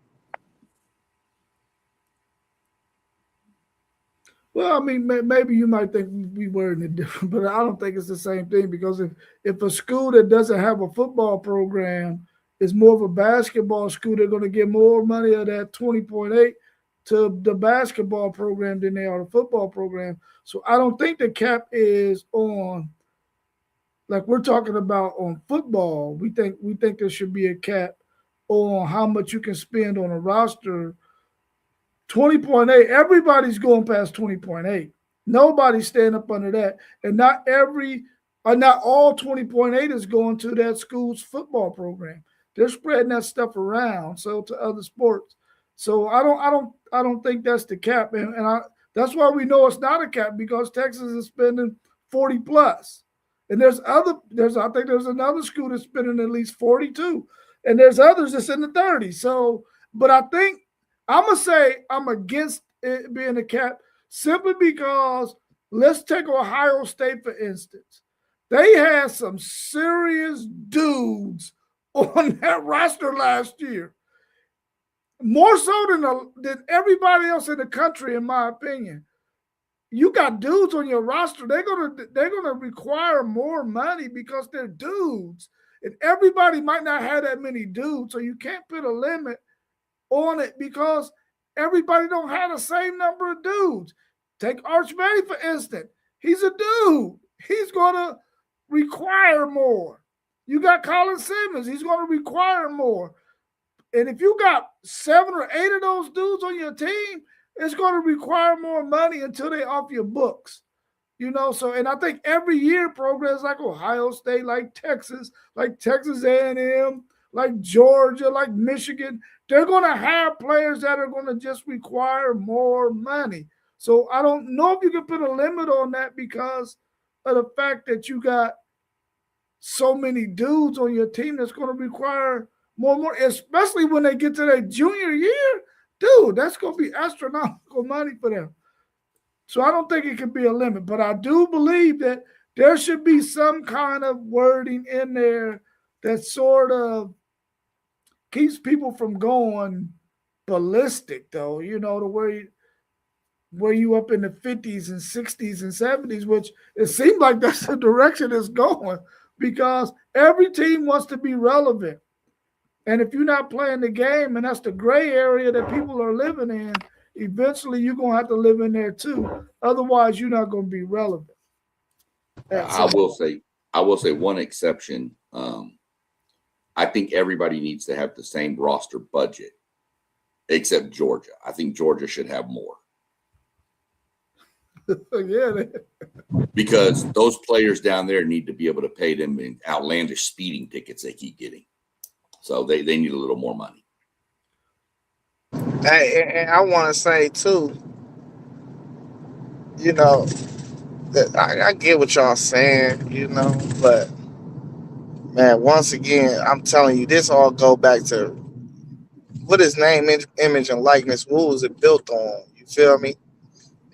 Well, I mean, maybe you might think we wording it different, but I don't think it's the same thing because if a school that doesn't have a football program is more of a basketball school, they're going to get more money of that 20.8 to the basketball program than they are the football program. So I don't think the cap is on, like we're talking about on football. We think there should be a cap on how much you can spend on a roster. 20.8, everybody's going past 20.8. Nobody's staying up under that. And not every not all 20.8 is going to that school's football program. They're spreading that stuff around so to other sports. So I don't think that's the cap, and that's why we know it's not a cap, because Texas is spending 40 plus, and I think there's another school that's spending at least 42, and there's others that's in the 30s. So, but I think I'm gonna say I'm against it being a cap simply because let's take Ohio State for instance. They had some serious dudes on that roster last year, more so than everybody else in the country, in my opinion. You got dudes on your roster. They're gonna require more money because they're dudes, and everybody might not have that many dudes, so you can't put a limit on it because everybody don't have the same number of dudes. Take Arch Manning for instance. He's a dude. He's gonna require more. You got Colin Simmons. He's going to require more. And if you got 7 or 8 of those dudes on your team, it's going to require more money until they off your books. So, and I think every year programs like Ohio State, like Texas A&M, like Georgia, like Michigan, they're going to have players that are going to just require more money. So I don't know if you can put a limit on that because of the fact that you got so many dudes on your team that's going to require more, especially when they get to their junior year. Dude, that's going to be astronomical money for them. So I don't think it can be a limit, but I do believe that there should be some kind of wording in there that sort of keeps people from going ballistic, though, to where you up in the 50s and 60s and 70s, which it seems like that's the direction it's going because every team wants to be relevant. And if you're not playing the game, and that's the gray area that people are living in, eventually you're going to have to live in there too. Otherwise, you're not going to be relevant. I will say one exception. I think everybody needs to have the same roster budget except Georgia. I think Georgia should have more. Yeah. Because those players down there need to be able to pay them in outlandish speeding tickets they keep getting. So they need a little more money. And I want to say too, that I get what y'all saying, but man, once again, I'm telling you, this all go back to what is name, image, and likeness. What was it built on? You feel me?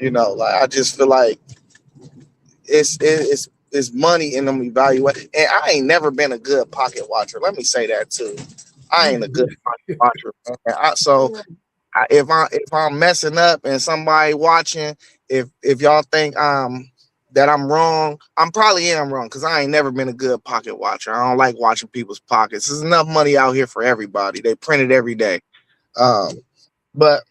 Like I just feel like it's money in them evaluation. And I ain't never been a good pocket watcher. Let me say that too. I ain't a good pocket watcher, man. If I'm messing up and somebody watching, if y'all think that I'm wrong, I'm probably am wrong because I ain't never been a good pocket watcher. I don't like watching people's pockets. There's enough money out here for everybody. They print it every day. But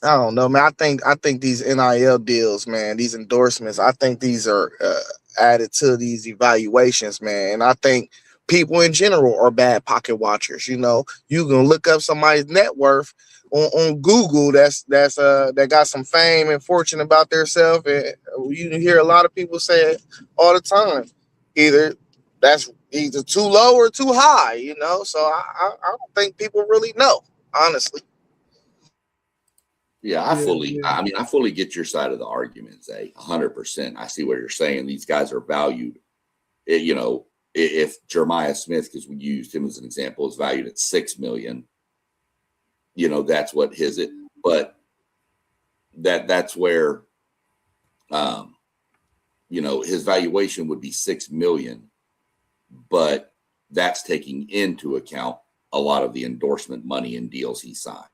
I don't know, man. I think these NIL deals, man, these endorsements, I think these are added to these evaluations, man. And I think people in general are bad pocket watchers. You can look up somebody's net worth on Google that got some fame and fortune about themselves, and you hear a lot of people say it all the time. That's either too low or too high, So I don't think people really know, honestly. Yeah, I fully get your side of the argument, Zay, 100%. I see what you're saying. These guys are valued. If Jeremiah Smith, because we used him as an example, is valued at $6 million, that's what his it. But that's where, his valuation would be $6 million, but that's taking into account a lot of the endorsement money and deals he signed.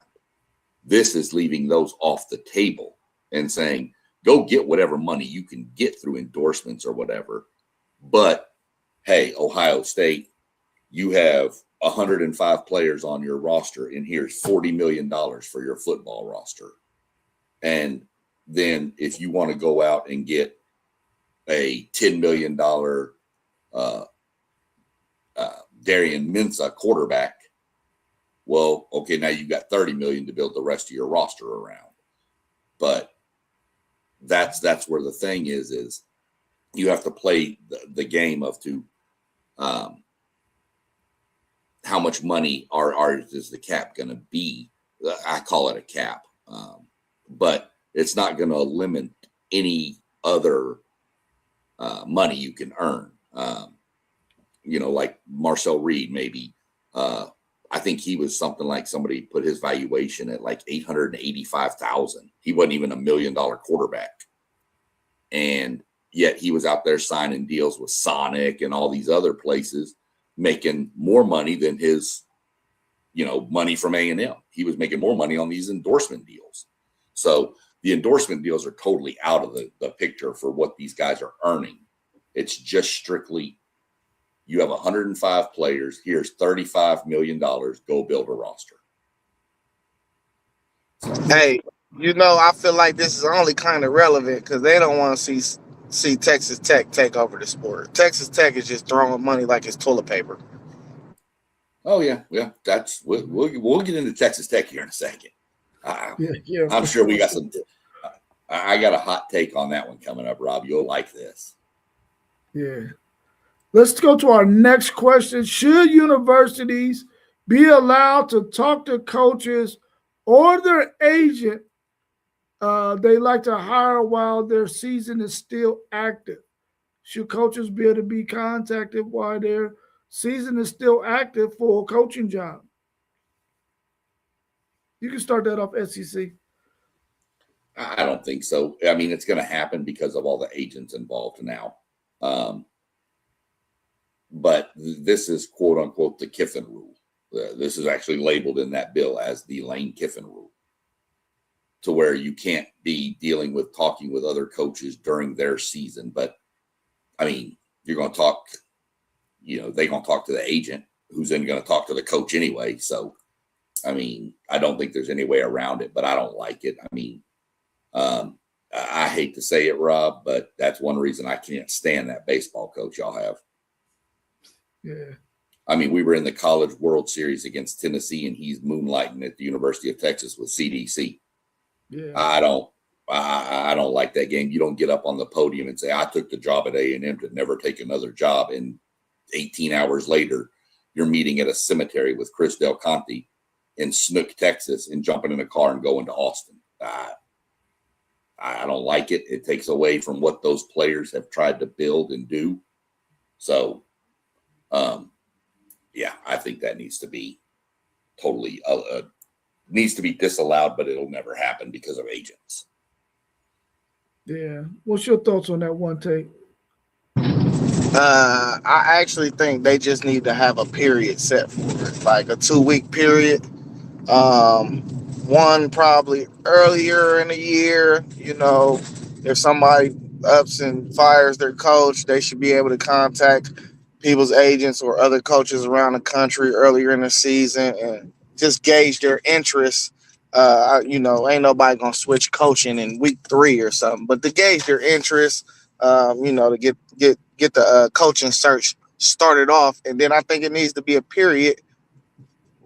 This is leaving those off the table and saying, go get whatever money you can get through endorsements or whatever. But hey, Ohio State, you have 105 players on your roster, and here's $40 million for your football roster. And then if you want to go out and get a $10 million Darian Mensah quarterback, well, okay, now you've got $30 million to build the rest of your roster around. But that's where the thing is you have to play the game of how much money is the cap going to be. I call it a cap, but it's not going to limit any other money you can earn. Like Marcel Reed, maybe. I think he was something like somebody put his valuation at like $885,000. He wasn't even $1 million quarterback, and yet he was out there signing deals with Sonic and all these other places, making more money than his, money from A&M. He was making more money on these endorsement deals. So the endorsement deals are totally out of the picture for what these guys are earning. It's just strictly, you have 105 players. Here's $35 million. Go build a roster. Hey, I feel like this is only kind of relevant because they don't want to see Texas Tech take over the sport. Texas Tech is just throwing money like it's toilet paper. Oh yeah. That's we'll get into Texas Tech here in a second. I'm sure we got some. I got a hot take on that one coming up, Rob. You'll like this. Yeah. Let's go to our next question. Should universities be allowed to talk to coaches or their agent they like to hire while their season is still active? Should coaches be able to be contacted while their season is still active for a coaching job? You can start that off, SEC. I don't think so. I mean, it's going to happen because of all the agents involved now. But this is quote unquote the Kiffin rule. This is actually labeled in that bill as the Lane Kiffin rule, to where you can't be talking with other coaches during their season. But I mean, you're going to talk, they're going to talk to the agent who's then going to talk to the coach anyway. So, I mean, I don't think there's any way around it, but I don't like it. I mean, I hate to say it, Rob, but that's one reason I can't stand that baseball coach y'all have. Yeah. I mean, we were in the College World Series against Tennessee, and he's moonlighting at the University of Texas with CDC. Yeah. I don't like that game. You don't get up on the podium and say, I took the job at A&M to never take another job. And 18 hours later, you're meeting at a cemetery with Chris Del Conte in Snook, Texas, and jumping in a car and going to Austin. I don't like it. It takes away from what those players have tried to build and do. So, yeah, I think that needs to be totally needs to be disallowed, but it'll never happen because of agents. Yeah. What's your thoughts on that one take? I actually think they just need to have a period set for it, like a 2-week period. One probably earlier in the year. If somebody ups and fires their coach, they should be able to contact people's agents or other coaches around the country earlier in the season and just gauge their interest. Ain't nobody gonna switch coaching in week 3 or something, but to gauge their interest, to get the coaching search started off, and then I think it needs to be a period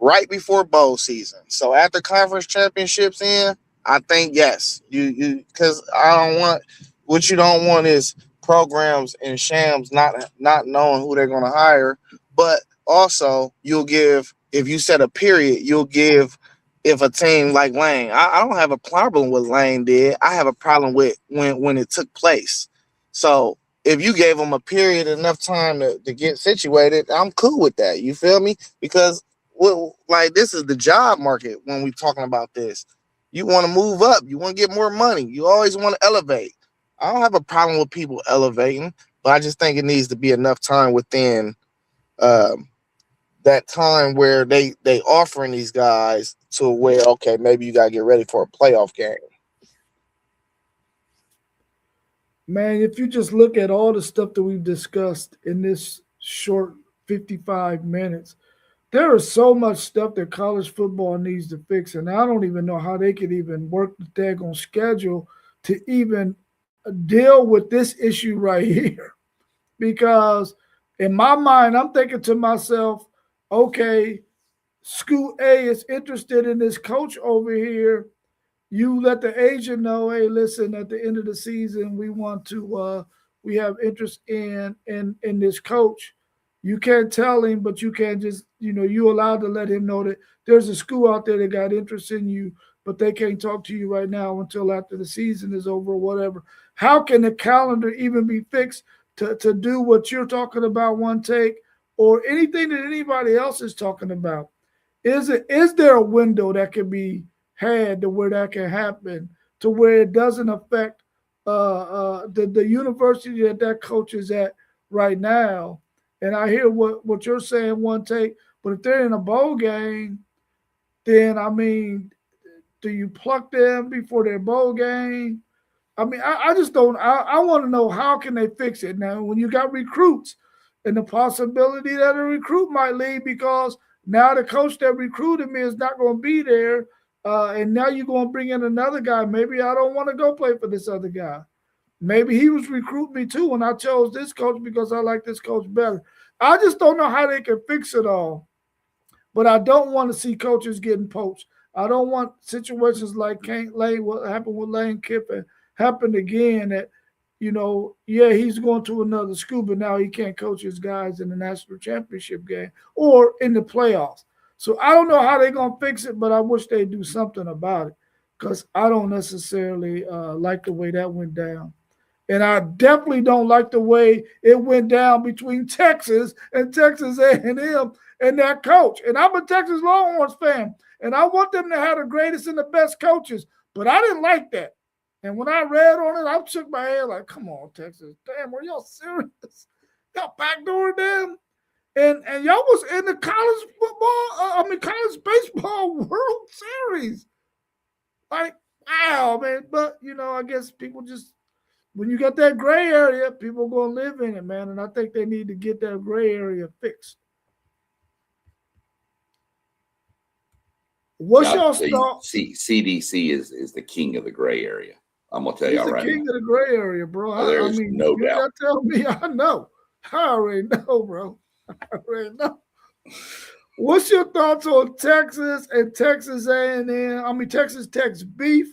right before bowl season. So after conference championships in, I think yes, you because what you don't want is programs and shams not knowing who they're going to hire, but also you'll give, if you set a period, you'll give, if a team like Lane, I don't have a problem with Lane did. I have a problem with when it took place. So if you gave them a period, enough time to get situated, I'm cool with that. You feel me? Because this is the job market when we're talking about this. You want to move up. You want to get more money. You always want to elevate. I don't have a problem with people elevating, but I just think it needs to be enough time within that time where they offering these guys to where, okay, maybe you got to get ready for a playoff game. Man, if you just look at all the stuff that we've discussed in this short 55 minutes, there is so much stuff that college football needs to fix, and I don't even know how they could even work the daggone schedule to even deal with this issue right here. Because in my mind, I'm thinking to myself, okay, school A is interested in this coach over here. You let the agent know, hey, listen, at the end of the season, we want to we have interest in this coach. You can't tell him, but you can just, you allowed to let him know that there's a school out there that got interest in you, but they can't talk to you right now until after the season is over or whatever. How can the calendar even be fixed to do what you're talking about, One Take, or anything that anybody else is talking about? Is there a window that can be had to where that can happen, to where it doesn't affect the university that coach is at right now? And I hear what you're saying, One Take, but if they're in a bowl game, then I mean, do you pluck them before their bowl game? I mean, I just don't. I want to know, how can they fix it now when you got recruits and the possibility that a recruit might leave because now the coach that recruited me is not going to be there, and now you're going to bring in another guy. Maybe I don't want to go play for this other guy. Maybe he was recruiting me too, and I chose this coach because I like this coach better. I just don't know how they can fix it all. But I don't want to see coaches getting poached. I don't want situations like what happened with Lane Kiffin happen again, that, yeah, he's going to another school, but now he can't coach his guys in the national championship game or in the playoffs. So I don't know how they're going to fix it, but I wish they'd do something about it, because I don't necessarily like the way that went down. And I definitely don't like the way it went down between Texas and Texas A&M and that coach. And I'm a Texas Longhorns fan, and I want them to have the greatest and the best coaches, but I didn't like that. And when I read on it, I shook my head like, come on, Texas. Damn, are y'all serious? Y'all backdoored them? And y'all was in the college baseball World Series. Like, wow, man. But, I guess people just, when you got that gray area, people are going to live in it, man. And I think they need to get that gray area fixed. What's your thought? CDC is the king of the gray area. I'm going to tell you all right. He's the king of the gray area, bro. There's no doubt. You tell me, I know. I already know, bro. I already know. What's your thoughts on Texas and Texas A&M? Texas Tech's beef,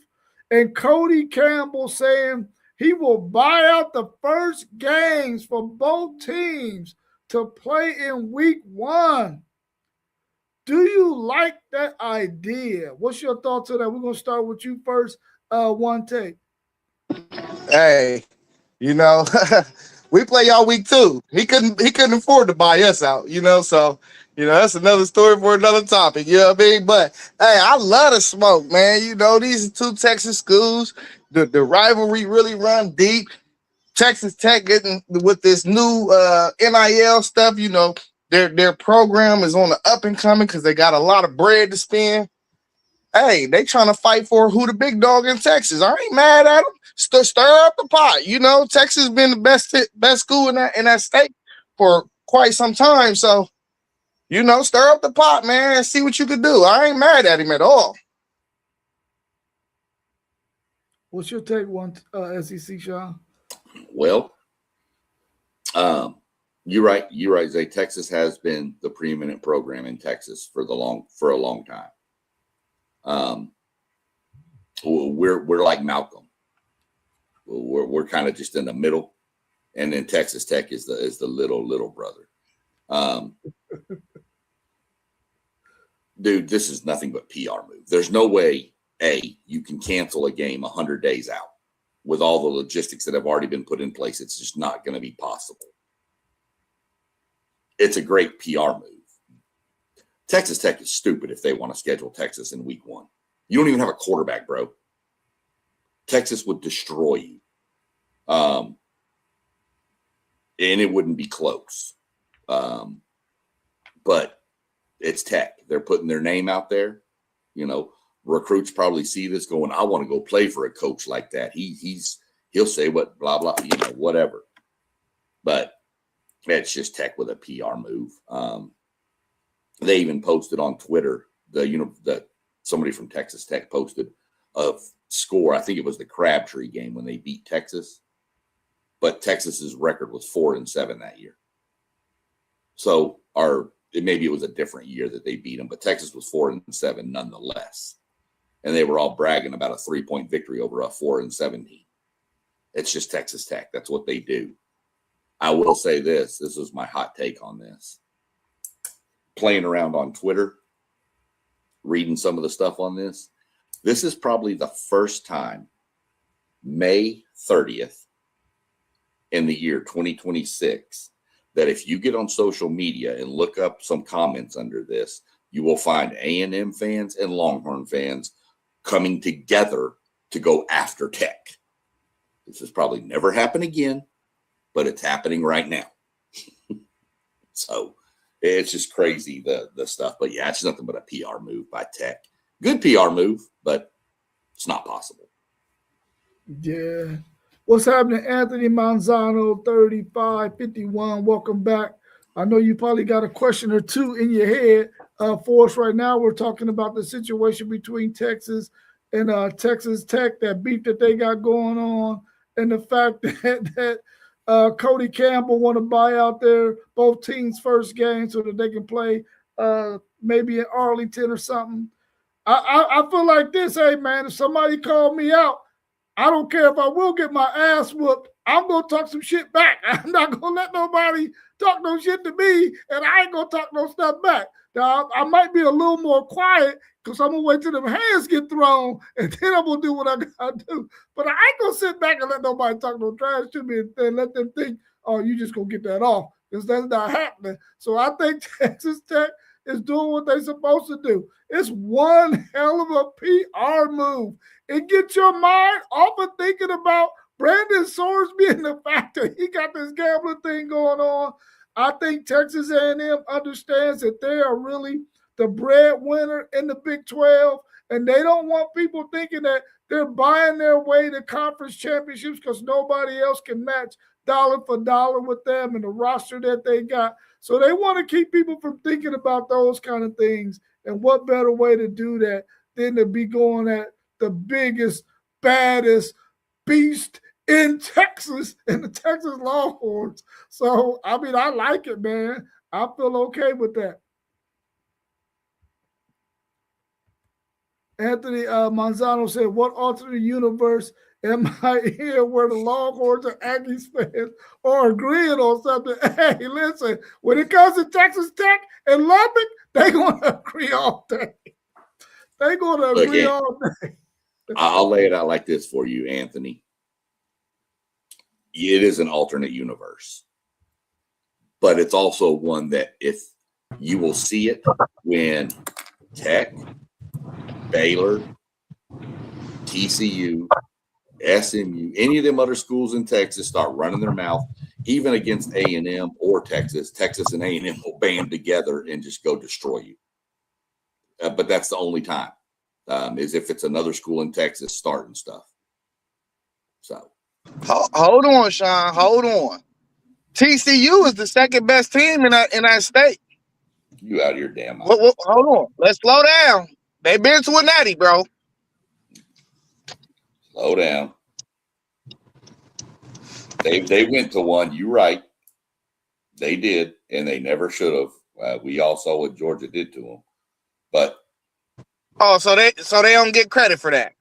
and Cody Campbell saying he will buy out the first games for both teams to play in week 1. Do you like that idea? What's your thoughts on that? We're going to start with you first, One Take. Hey, we play y'all week 2. He couldn't afford to buy us out, so that's another story for another topic, you know what I mean? But hey, I love the smoke, man. These are 2 Texas schools. The rivalry really run deep. Texas Tech getting with this new NIL stuff, their program is on the up and coming because they got a lot of bread to spend. Hey, they trying to fight for who the big dog in Texas. I ain't mad at them. Stir up the pot. Texas been the best school in that state for quite some time. So, stir up the pot, man, and see what you can do. I ain't mad at him at all. What's your take, SEC, Sean? Well, you're right. You're right, Zay. Texas has been the preeminent program in Texas for a long time. We're like Malcolm. We're kind of just in the middle, and then Texas Tech is the little brother. Dude, this is nothing but PR move. There's no way you can cancel a game 100 days out with all the logistics that have already been put in place. It's just not going to be possible. It's a great PR move. Texas Tech is stupid if they want to schedule Texas in week 1. You don't even have a quarterback, bro. Texas would destroy you. And it wouldn't be close. But it's Tech. They're putting their name out there. Recruits probably see this going, I want to go play for a coach like that. He'll say what, blah, blah, whatever. But it's just Tech with a PR move. They even posted on Twitter, that somebody from Texas Tech posted a score. I think it was the Crabtree game when they beat Texas. But Texas's record was 4-7 that year. So maybe it was a different year that they beat them, but Texas was 4-7 nonetheless. And they were all bragging about a 3-point victory over a 4-7 team. It's just Texas Tech. That's what they do. I will say this. This is my hot take on this. Playing around on Twitter, reading some of the stuff on this. This is probably the first time, May 30th in the year 2026, that if you get on social media and look up some comments under this, you will find A&M fans and Longhorn fans coming together to go after Tech. This has probably never happened again, but it's happening right now. So it's just crazy, the stuff. But yeah, it's nothing but a PR move by Tech. Good PR move, but it's not possible. Yeah. What's happening, Anthony Manzano, 3551? Welcome back. I know you probably got a question or two in your head for us right now. We're talking about the situation between Texas and Texas Tech, that beef that they got going on, and the fact that Cody Campbell want to buy out both teams' first game so that they can play maybe in Arlington or something. I feel like this, hey, man, if somebody called me out, I don't care if I will get my ass whooped. I'm going to talk some shit back. I'm not going to let nobody talk no shit to me, and I ain't going to talk no stuff back. Now, I might be a little more quiet because I'm going to wait till them hands get thrown, and then I'm going to do what I got to do. But I ain't going to sit back and let nobody talk no trash to me and let them think, oh, you just going to get that off, because that's not happening. So I think Texas Tech is doing what they're supposed to do. It's one hell of a PR move. It gets your mind off of thinking about Brandon Sorsby and the fact that he got this gambling thing going on. I think Texas A&M understands that they are really the breadwinner in the Big 12, and they don't want people thinking that they're buying their way to conference championships because nobody else can match dollar for dollar with them and the roster that they got. So they want to keep people from thinking about those kind of things. And what better way to do that than to be going at the biggest, baddest beast in Texas, in the Texas Longhorns. So, I mean, I like it, man. I feel okay with that. Anthony Manzano said, what alternate universe am I here where the Longhorns and Aggies fans are agreeing on something? Hey, listen, when it comes to Texas Tech and Lubbock, they're going to agree all day. They're going to agree all day. I'll lay it out like this for you, Anthony. It is an alternate universe, but it's also one that if you will see it when Tech, Baylor, TCU, SMU, any of them other schools in Texas start running their mouth, even against A&M or Texas and A&M will band together and just go destroy you. But that's the only time, is if it's another school in Texas starting stuff. So. Hold on, Sean. Hold on. TCU is the second best team in that state. You out of your damn mind. Hold on. Let's slow down. They've been to a natty, bro. Slow down. They went to one. You're right. They did, and they never should have. We all saw what Georgia did to them. But so they don't get credit for that.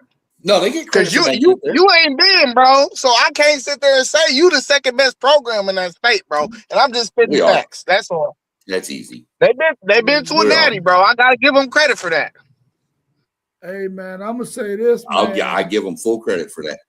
No, they get credit because you ain't been, bro. So I can't sit there and say you the second best program in that state, bro. And I'm just spitting facts. That's all. That's easy. They've been to a natty, bro. I gotta give them credit for that. Hey man, I'm gonna say this, man. I give them full credit for that.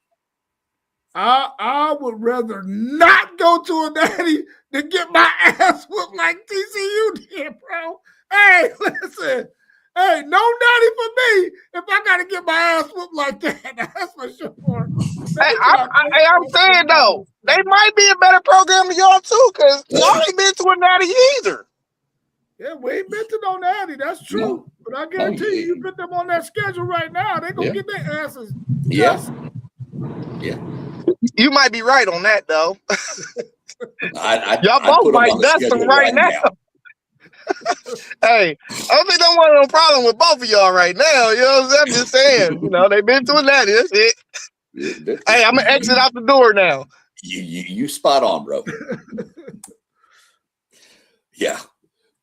I would rather not go to a natty than get my ass whooped like TCU did, bro. Hey, listen. Hey, no natty for me if I got to get my ass whooped like that. That's for sure. Hey, I'm saying, though, they might be a better program than y'all, too, because y'all ain't been to a natty either. Yeah, we ain't been to no natty. That's true. No. But I guarantee you put them on that schedule right now, they're going to get their asses. Yeah. Yeah. You might be right on that, though. Y'all both might dust them right now. Hey, I don't think I want no problem with both of y'all right now. You know what I'm saying? I'm just saying, they've been to a natty. That's it. Hey, I'm going to exit out the door now. You spot on, bro. Yeah.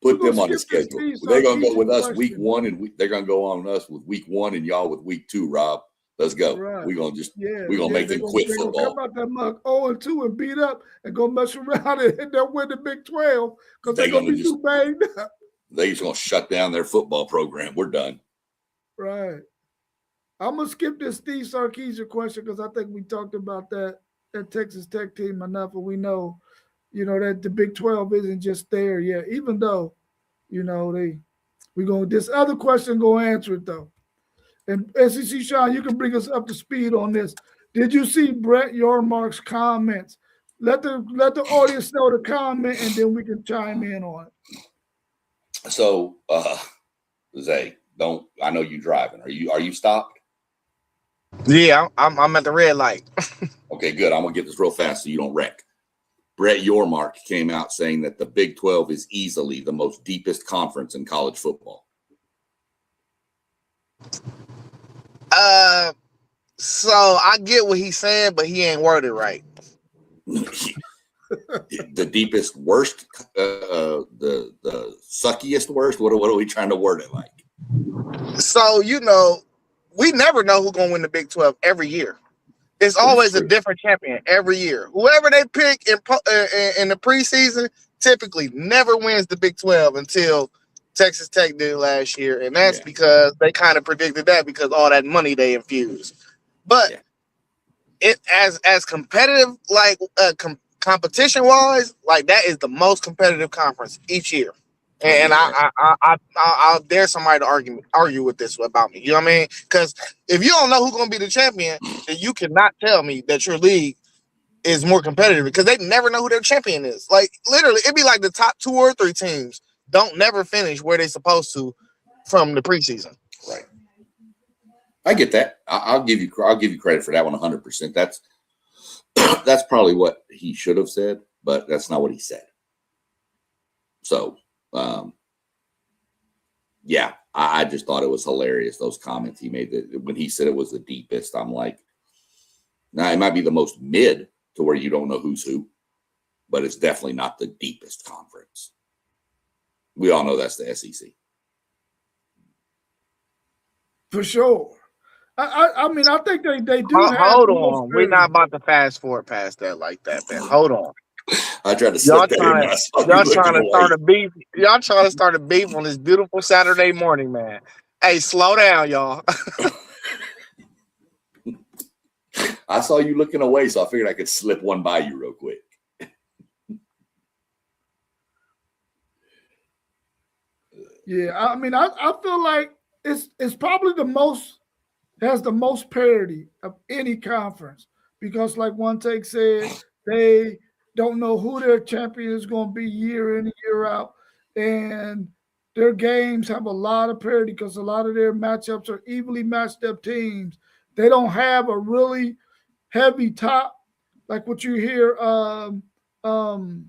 Put them on the schedule. They're going to go with us week 1, and they're going to go on us with week 1 and y'all with week 2, Rob. Let's go. Right. We're gonna make them quit football. They're gonna come out that mug 0-2 and beat up and go mess around and they'll win the Big 12 because they're gonna be too banged up. They're just gonna shut down their football program. We're done. Right. I'm gonna skip this Steve Sarkisian question because I think we talked about that Texas Tech team enough, and we know, that the Big 12 isn't just there yet. Even though, this other question gonna answer it though. And SEC Sean, you can bring us up to speed on this. Did you see Brett Yormark's comments? Let the audience know the comment, and then we can chime in on it. So, Zay, I know you driving. Are you stopped? Yeah, I'm at the red light. Okay, good. I'm gonna get this real fast so you don't wreck. Brett Yormark came out saying that the Big 12 is easily the most deepest conference in college football. So I get what he's saying, but he ain't worded right. The deepest worst, the suckiest worst. What are we trying to word it like? So we never know who's gonna win the Big 12 every year. It's always a different champion every year. Whoever they pick in the preseason typically never wins the Big 12 until Texas Tech did last year, and that's because they kind of predicted that because all that money they infused. But it as competitive, like competition wise, like that is the most competitive conference each year. And I'll dare somebody to argue with this about me. You know what I mean? Because if you don't know who's going to be the champion, then you cannot tell me that your league is more competitive because they never know who their champion is. Like literally, it'd be like the top 2 or 3 teams don't never finish where they're supposed to from the preseason. Right. I get that. I'll give you credit for that one 100%. That's probably what he should have said, but that's not what he said. So. I just thought it was hilarious, those comments he made. That when he said it was the deepest, I'm like, now it might be the most mid to where you don't know who's who, but it's definitely not the deepest conference. We all know that's the SEC. For sure. I mean, I think they do. Hold on. We're not about to fast forward past that like that, man. Hold on. I tried to slip that in. Y'all trying to start a beef. Y'all trying to start a beef on this beautiful Saturday morning, man. Hey, slow down, y'all. I saw you looking away, so I figured I could slip one by you real quick. Yeah, I mean, I feel like it's probably has the most parity of any conference because, like One Take said, they don't know who their champion is going to be year in and year out. And their games have a lot of parity because a lot of their matchups are evenly matched up teams. They don't have a really heavy top like what you hear Anthony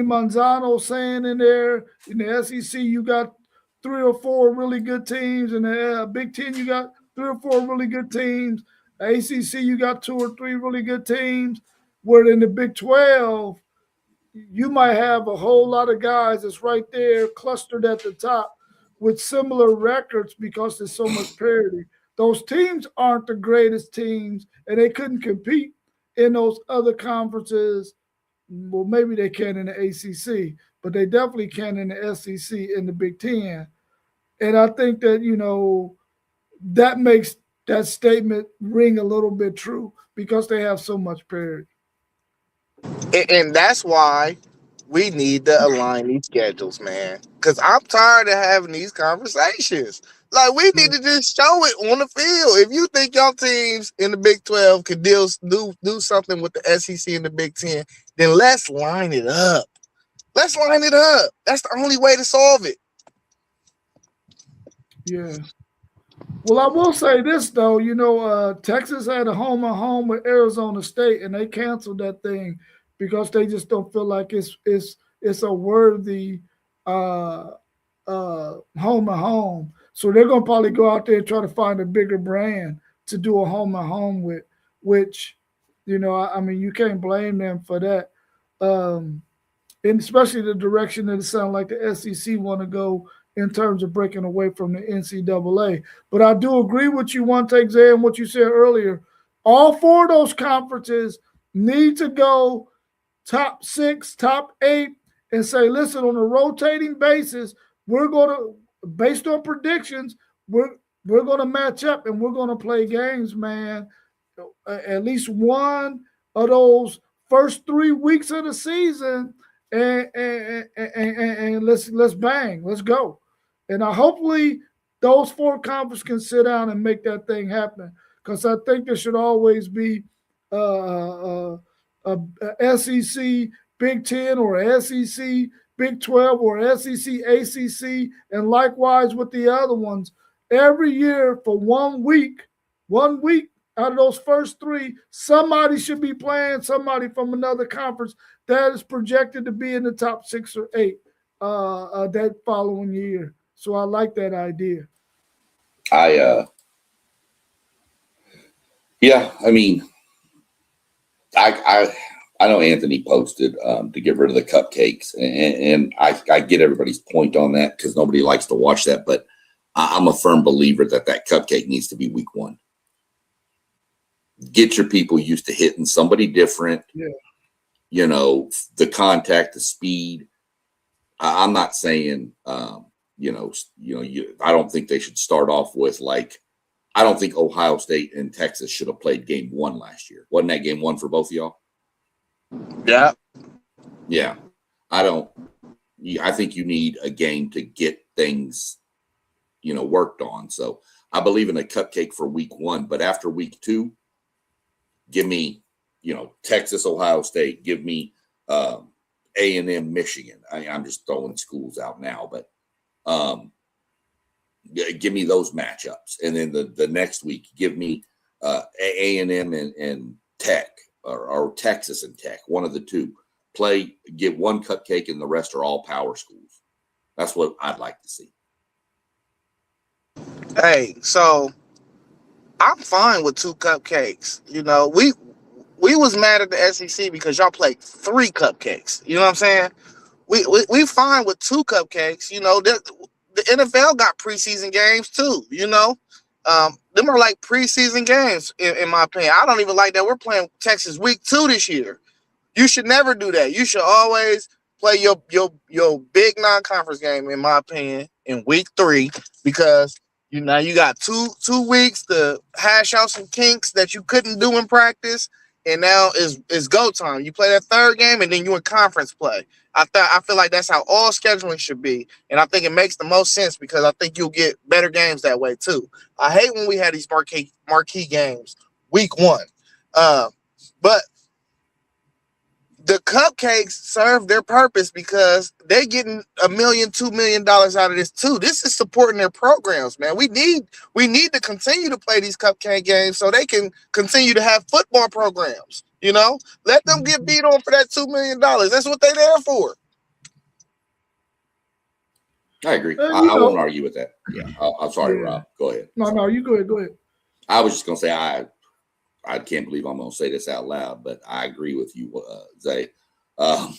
Manzano saying in there. In the SEC, you got 3 or 4 really good teams. In the Big Ten, you got 3 or 4 really good teams. ACC, you got 2 or 3 really good teams. Where in the Big 12, you might have a whole lot of guys that's right there clustered at the top with similar records because there's so much parity. Those teams aren't the greatest teams, and they couldn't compete in those other conferences. Well, maybe they can in the ACC, but they definitely can in the SEC and the Big Ten. And I think that, that makes that statement ring a little bit true because they have so much parity. And that's why we need to align these schedules, man. Because I'm tired of having these conversations. Like, we need to just show it on the field. If you think y'all teams in the Big 12 could do something with the SEC and the Big 10, then let's line it up. Let's line it up. That's the only way to solve it. Yeah. Well, I will say this, though. Texas had a home and home with Arizona State, and they canceled that thing because they just don't feel like it's a worthy home and home. So they're going to probably go out there and try to find a bigger brand to do a home and home with, which, I mean, you can't blame them for that. And especially the direction that it sounds like the SEC want to go in terms of breaking away from the NCAA. But I do agree with you, one take, Zay, and what you said earlier. All four of those conferences need to go top 6, top 8, and say, listen, on a rotating basis, we're going to, based on predictions, we're going to match up and we're going to play games, man. At least one of those first 3 weeks of the season, and let's bang, let's go. And hopefully those four conferences can sit down and make that thing happen, because I think there should always be a SEC Big 10 or SEC Big 12 or SEC ACC, and likewise with the other ones. Every year for 1 week out of those first 3, somebody should be playing somebody from another conference that is projected to be in the top 6 or 8 that following year. So I like that idea. Yeah, I mean, I know Anthony posted to get rid of the cupcakes, and I get everybody's point on that because nobody likes to watch that, but I'm a firm believer that cupcake needs to be week 1. Get your people used to hitting somebody different. Yeah. You know, the contact, the speed. I'm not saying, I don't think they should start off with I don't think Ohio State and Texas should have played game 1 last year. Wasn't that game 1 for both of y'all? Yeah. Yeah. I think you need a game to get things, worked on. So I believe in a cupcake for week 1, but after week 2, give me, Texas, Ohio State. Give me A&M, Michigan. I'm just throwing schools out now, but give me those matchups. And then the next week, give me A&M and Tech or Texas and Tech, one of the two. Get one cupcake and the rest are all power schools. That's what I'd like to see. Hey, so I'm fine with 2 cupcakes. We was mad at the SEC because y'all played 3 cupcakes. You know what I'm saying? We fine with 2 cupcakes. The NFL got preseason games too. Them are like preseason games in my opinion. I don't even like that we're playing Texas week 2 this year. You should never do that. You should always play your big non-conference game, in my opinion, in week 3, because you got two weeks to hash out some kinks that you couldn't do in practice, and now is go time. You play that 3rd game, and then you in conference play. I feel like that's how all scheduling should be, and I think it makes the most sense because I think you'll get better games that way too. I hate when we had these marquee games week 1, but the cupcakes serve their purpose because they're getting $1 million, $2 million out of this too. This is supporting their programs, man. We need to continue to play these cupcake games so they can continue to have football programs. Let them get beat on for that $2 million. That's what they're there for. I agree. I won't argue with that. Yeah. I'm sorry, Rob. Go ahead. No, you go ahead. Go ahead. I was just going to say, I can't believe I'm going to say this out loud, but I agree with you, Zay. The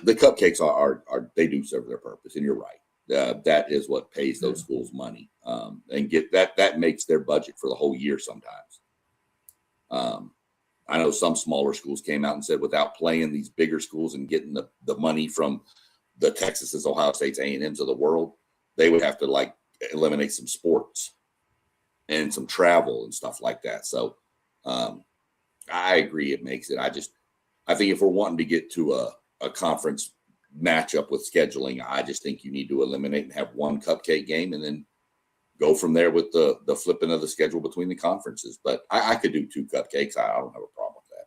cupcakes are they do serve their purpose, and you're right. That is what pays those schools money, and get that makes their budget for the whole year sometimes. I know some smaller schools came out and said without playing these bigger schools and getting the money from the Texas, Ohio States, A&Ms of the world, they would have to eliminate some sports and some travel and stuff like that. So I agree it makes it. I think if we're wanting to get to a conference matchup with scheduling, I just think you need to eliminate and have one cupcake game and then go from there with the flipping of the schedule between the conferences. But I could do 2 cupcakes. I don't have a problem with that.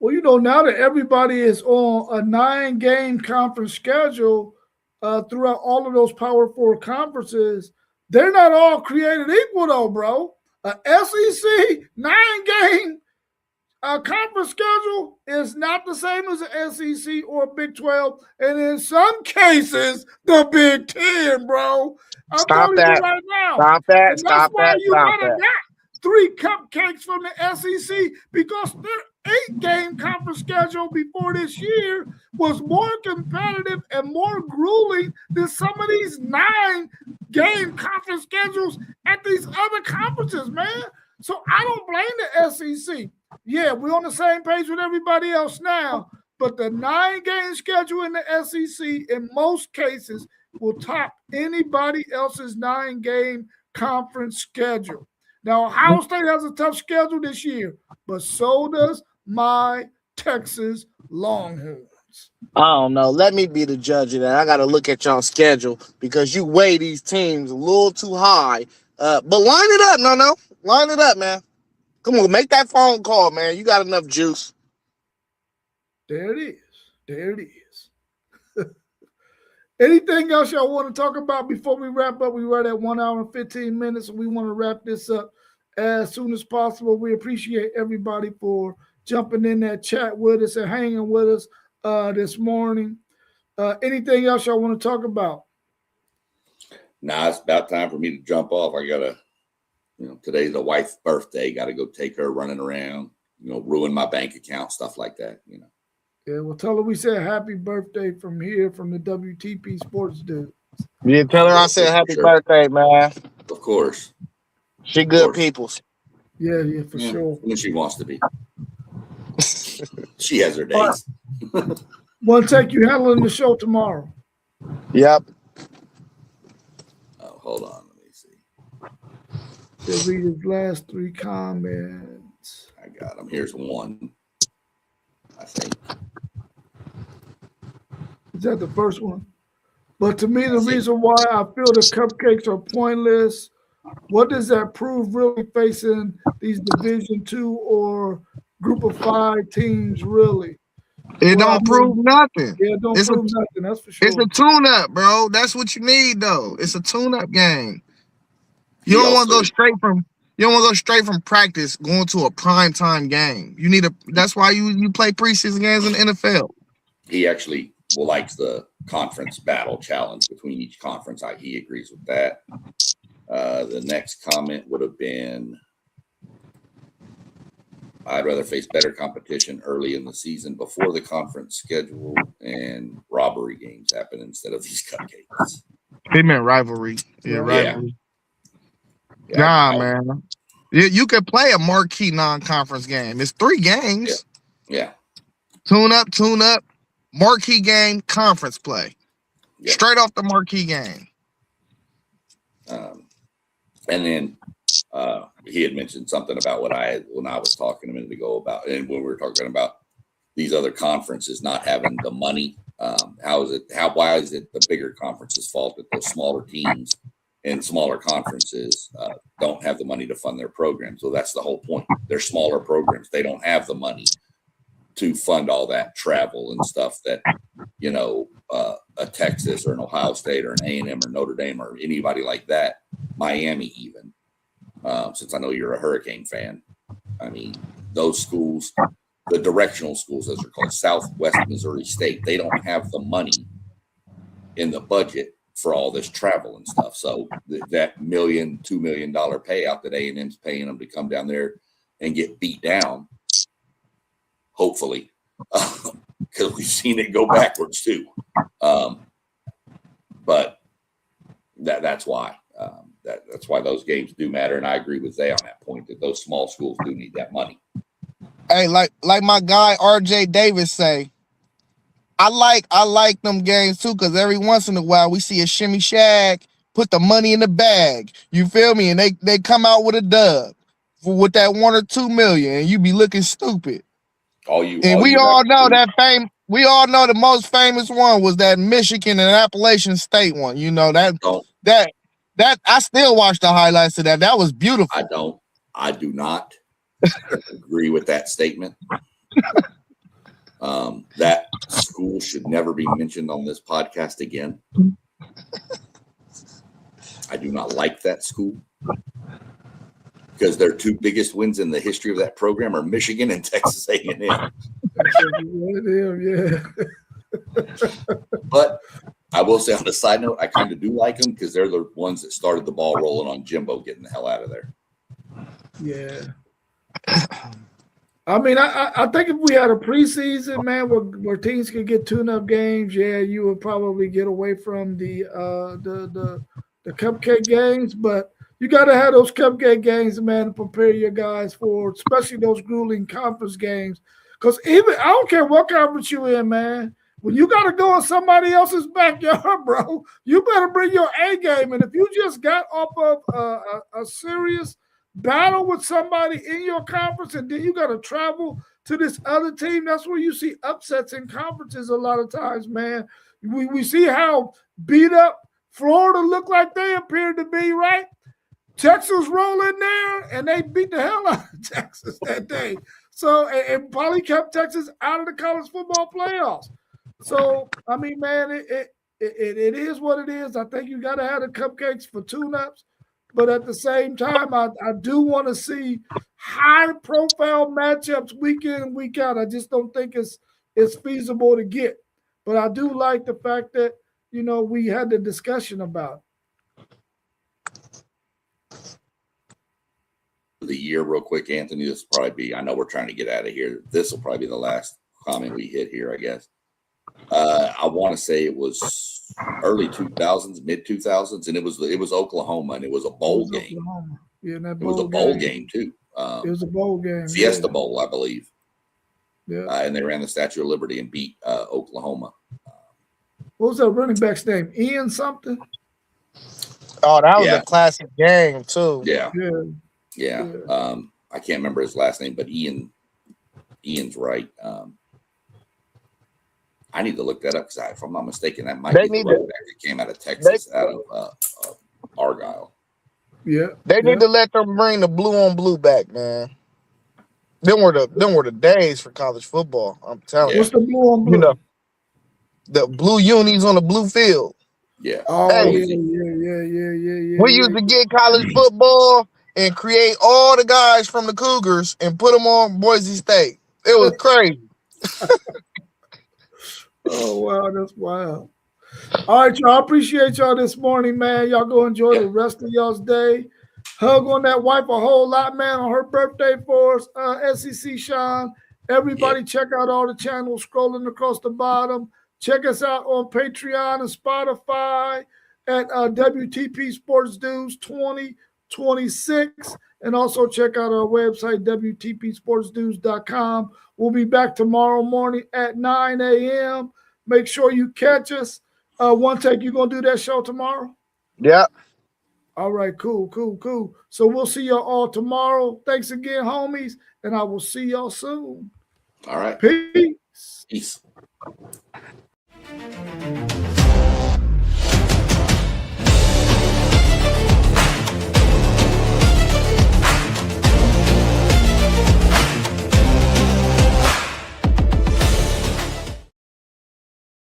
Well, now that everybody is on a 9-game conference schedule throughout all of those Power 4 conferences, they're not all created equal, though, bro. A SEC 9-game conference schedule is not the same as an SEC or a Big 12, and in some cases, the Big 10, bro. I'm telling you right now. Stop that. And that's why you got 3 cupcakes from the SEC, because 8-game conference schedule before this year was more competitive and more grueling than some of these 9-game conference schedules at these other conferences, man. So I don't blame the SEC. Yeah, we're on the same page with everybody else now, but the 9-game schedule in the SEC in most cases will top anybody else's 9-game conference schedule. Now, Ohio State has a tough schedule this year, but so does my Texas Longhorns. I don't know. Let me be the judge of that. I got to look at y'all's schedule because you weigh these teams a little too high. But line it up, no. Line it up, man. Come on, make that phone call, man. You got enough juice. There it is. There it is. Anything else y'all want to talk about before we wrap up? We were at 1 hour and 15 minutes. We want to wrap this up as soon as possible. We appreciate everybody for jumping in that chat with us and hanging with us this morning. Anything else y'all want to talk about? Nah, it's about time for me to jump off. I gotta, today's the wife's birthday. Got to go take her running around, ruin my bank account, stuff like that, Yeah, well, tell her we said happy birthday from here, from the WTP Sports Dude. Yeah, tell her I said happy birthday, man. Of course. She good peoples. Yeah, for sure. When she wants to be. She has her days. One take you handling the show tomorrow. Yep. Oh, hold on. Let me see. He'll read his last 3 comments. I got him. Here's one. I think. Is that the first one? But to me, the reason why I feel the cupcakes are pointless, what does that prove really facing these Division II or Group of 5 teams really? It don't prove nothing. Yeah, it don't prove nothing. That's for sure. It's a tune-up, bro. That's what you need, though. It's a tune-up game. You don't want to go straight from practice going to a primetime game. You need that's why you play preseason games in the NFL. He actually likes the conference battle challenge between each conference. He agrees with that. The next comment would have been, I'd rather face better competition early in the season before the conference schedule and robbery games happen instead of these cupcakes. He meant rivalry. Yeah, rivalry. Yeah, man. You could play a marquee non-conference game. It's 3 games. Yeah. Tune up, marquee game, conference play. Yeah. Straight off the marquee game. And then he had mentioned something about when I was talking a minute ago about, and when we were talking about these other conferences not having the money. Why is it the bigger conferences' fault that those smaller teams and smaller conferences don't have the money to fund their programs? So that's the whole point. They're smaller programs. They don't have the money to fund all that travel and stuff that, a Texas or an Ohio State or an A&M or Notre Dame or anybody like that, Miami even, since I know you're a Hurricane fan. I mean, those schools, the directional schools, as they're called, Southwest Missouri State, they don't have the money in the budget for all this travel and stuff. So that $1 million, $2 million payout that A&M's paying them to come down there and get beat down, hopefully, because we've seen it go backwards too. But that's why. That's why those games do matter, and I agree with Zay on that point that those small schools do need that money. Hey, like my guy RJ Davis say, I like them games too, because every once in a while we see a shimmy shag put the money in the bag. You feel me? And they come out with a dub with that 1 or 2 million, and you be looking stupid. We all know the most famous one was that Michigan and Appalachian State one. That I still watch the highlights of that. That was beautiful. I do not agree with that statement. That school should never be mentioned on this podcast again. I do not like that school because their 2 biggest wins in the history of that program are Michigan and Texas A&M. Yeah. But I will say on a side note, I kind of do like them because they're the ones that started the ball rolling on Jimbo getting the hell out of there. Yeah. I mean, I think if we had a preseason, man, where teams could get tune-up games, yeah, you would probably get away from the cupcake games. But you got to have those cupcake games, man, to prepare your guys for, especially those grueling conference games. Because even I don't care what conference you in, man. When you got to go in somebody else's backyard, bro, you better bring your A game. And if you just got off of a serious battle with somebody in your conference and then you got to travel to this other team, that's where you see upsets in conferences a lot of times, man. We see how beat up Florida looked like they appeared to be, right? Texas roll in there and they beat the hell out of Texas that day. So, and probably kept Texas out of the college football playoffs. So, I mean, man, it is what it is. I think you got to have the cupcakes for tune-ups. But at the same time, I do want to see high-profile matchups week in and week out. I just don't think it's feasible to get. But I do like the fact that, you know, we had the discussion about the year real quick, Anthony. This will probably be, I know we're trying to get out of here. This will probably be the last comment we hit here, I guess. I want to say it was early 2000s, mid 2000s, and it was Oklahoma, and it was a bowl game. Yeah, it was a bowl game too. It was a bowl game. Fiesta Bowl, I believe. Yeah. And they ran the Statue of Liberty and beat Oklahoma. What was that running back's name? Ian something? Oh, that was a classic game too. Yeah. I can't remember his last name, but Ian's right. I need to look that up because if I'm not mistaken, that might be the running back that came out of Texas, out of Argyle. Yeah. They need to let them bring the blue on blue back, man. Them were the days for college football. I'm telling you. What's the blue on blue? You know, the blue unis on the blue field. Yeah. Oh, hey, yeah. We used to get college football and create all the guys from the Cougars and put them on Boise State. It was crazy. Oh, wow, that's wild. All right, y'all. I appreciate y'all this morning, man. Y'all go enjoy the rest of y'all's day. Hug on that wife a whole lot, man, on her birthday for us, SEC Sean. Everybody check out all the channels scrolling across the bottom. Check us out on Patreon and Spotify at WTP Sports Dudes 2026. And also check out our website, WTPSportsDudes.com. We'll be back tomorrow morning at 9 a.m. Make sure you catch us. One Take, you going to do that show tomorrow? Yeah. All right, cool. So we'll see y'all all tomorrow. Thanks again, homies, and I will see y'all soon. All right. Peace. Peace.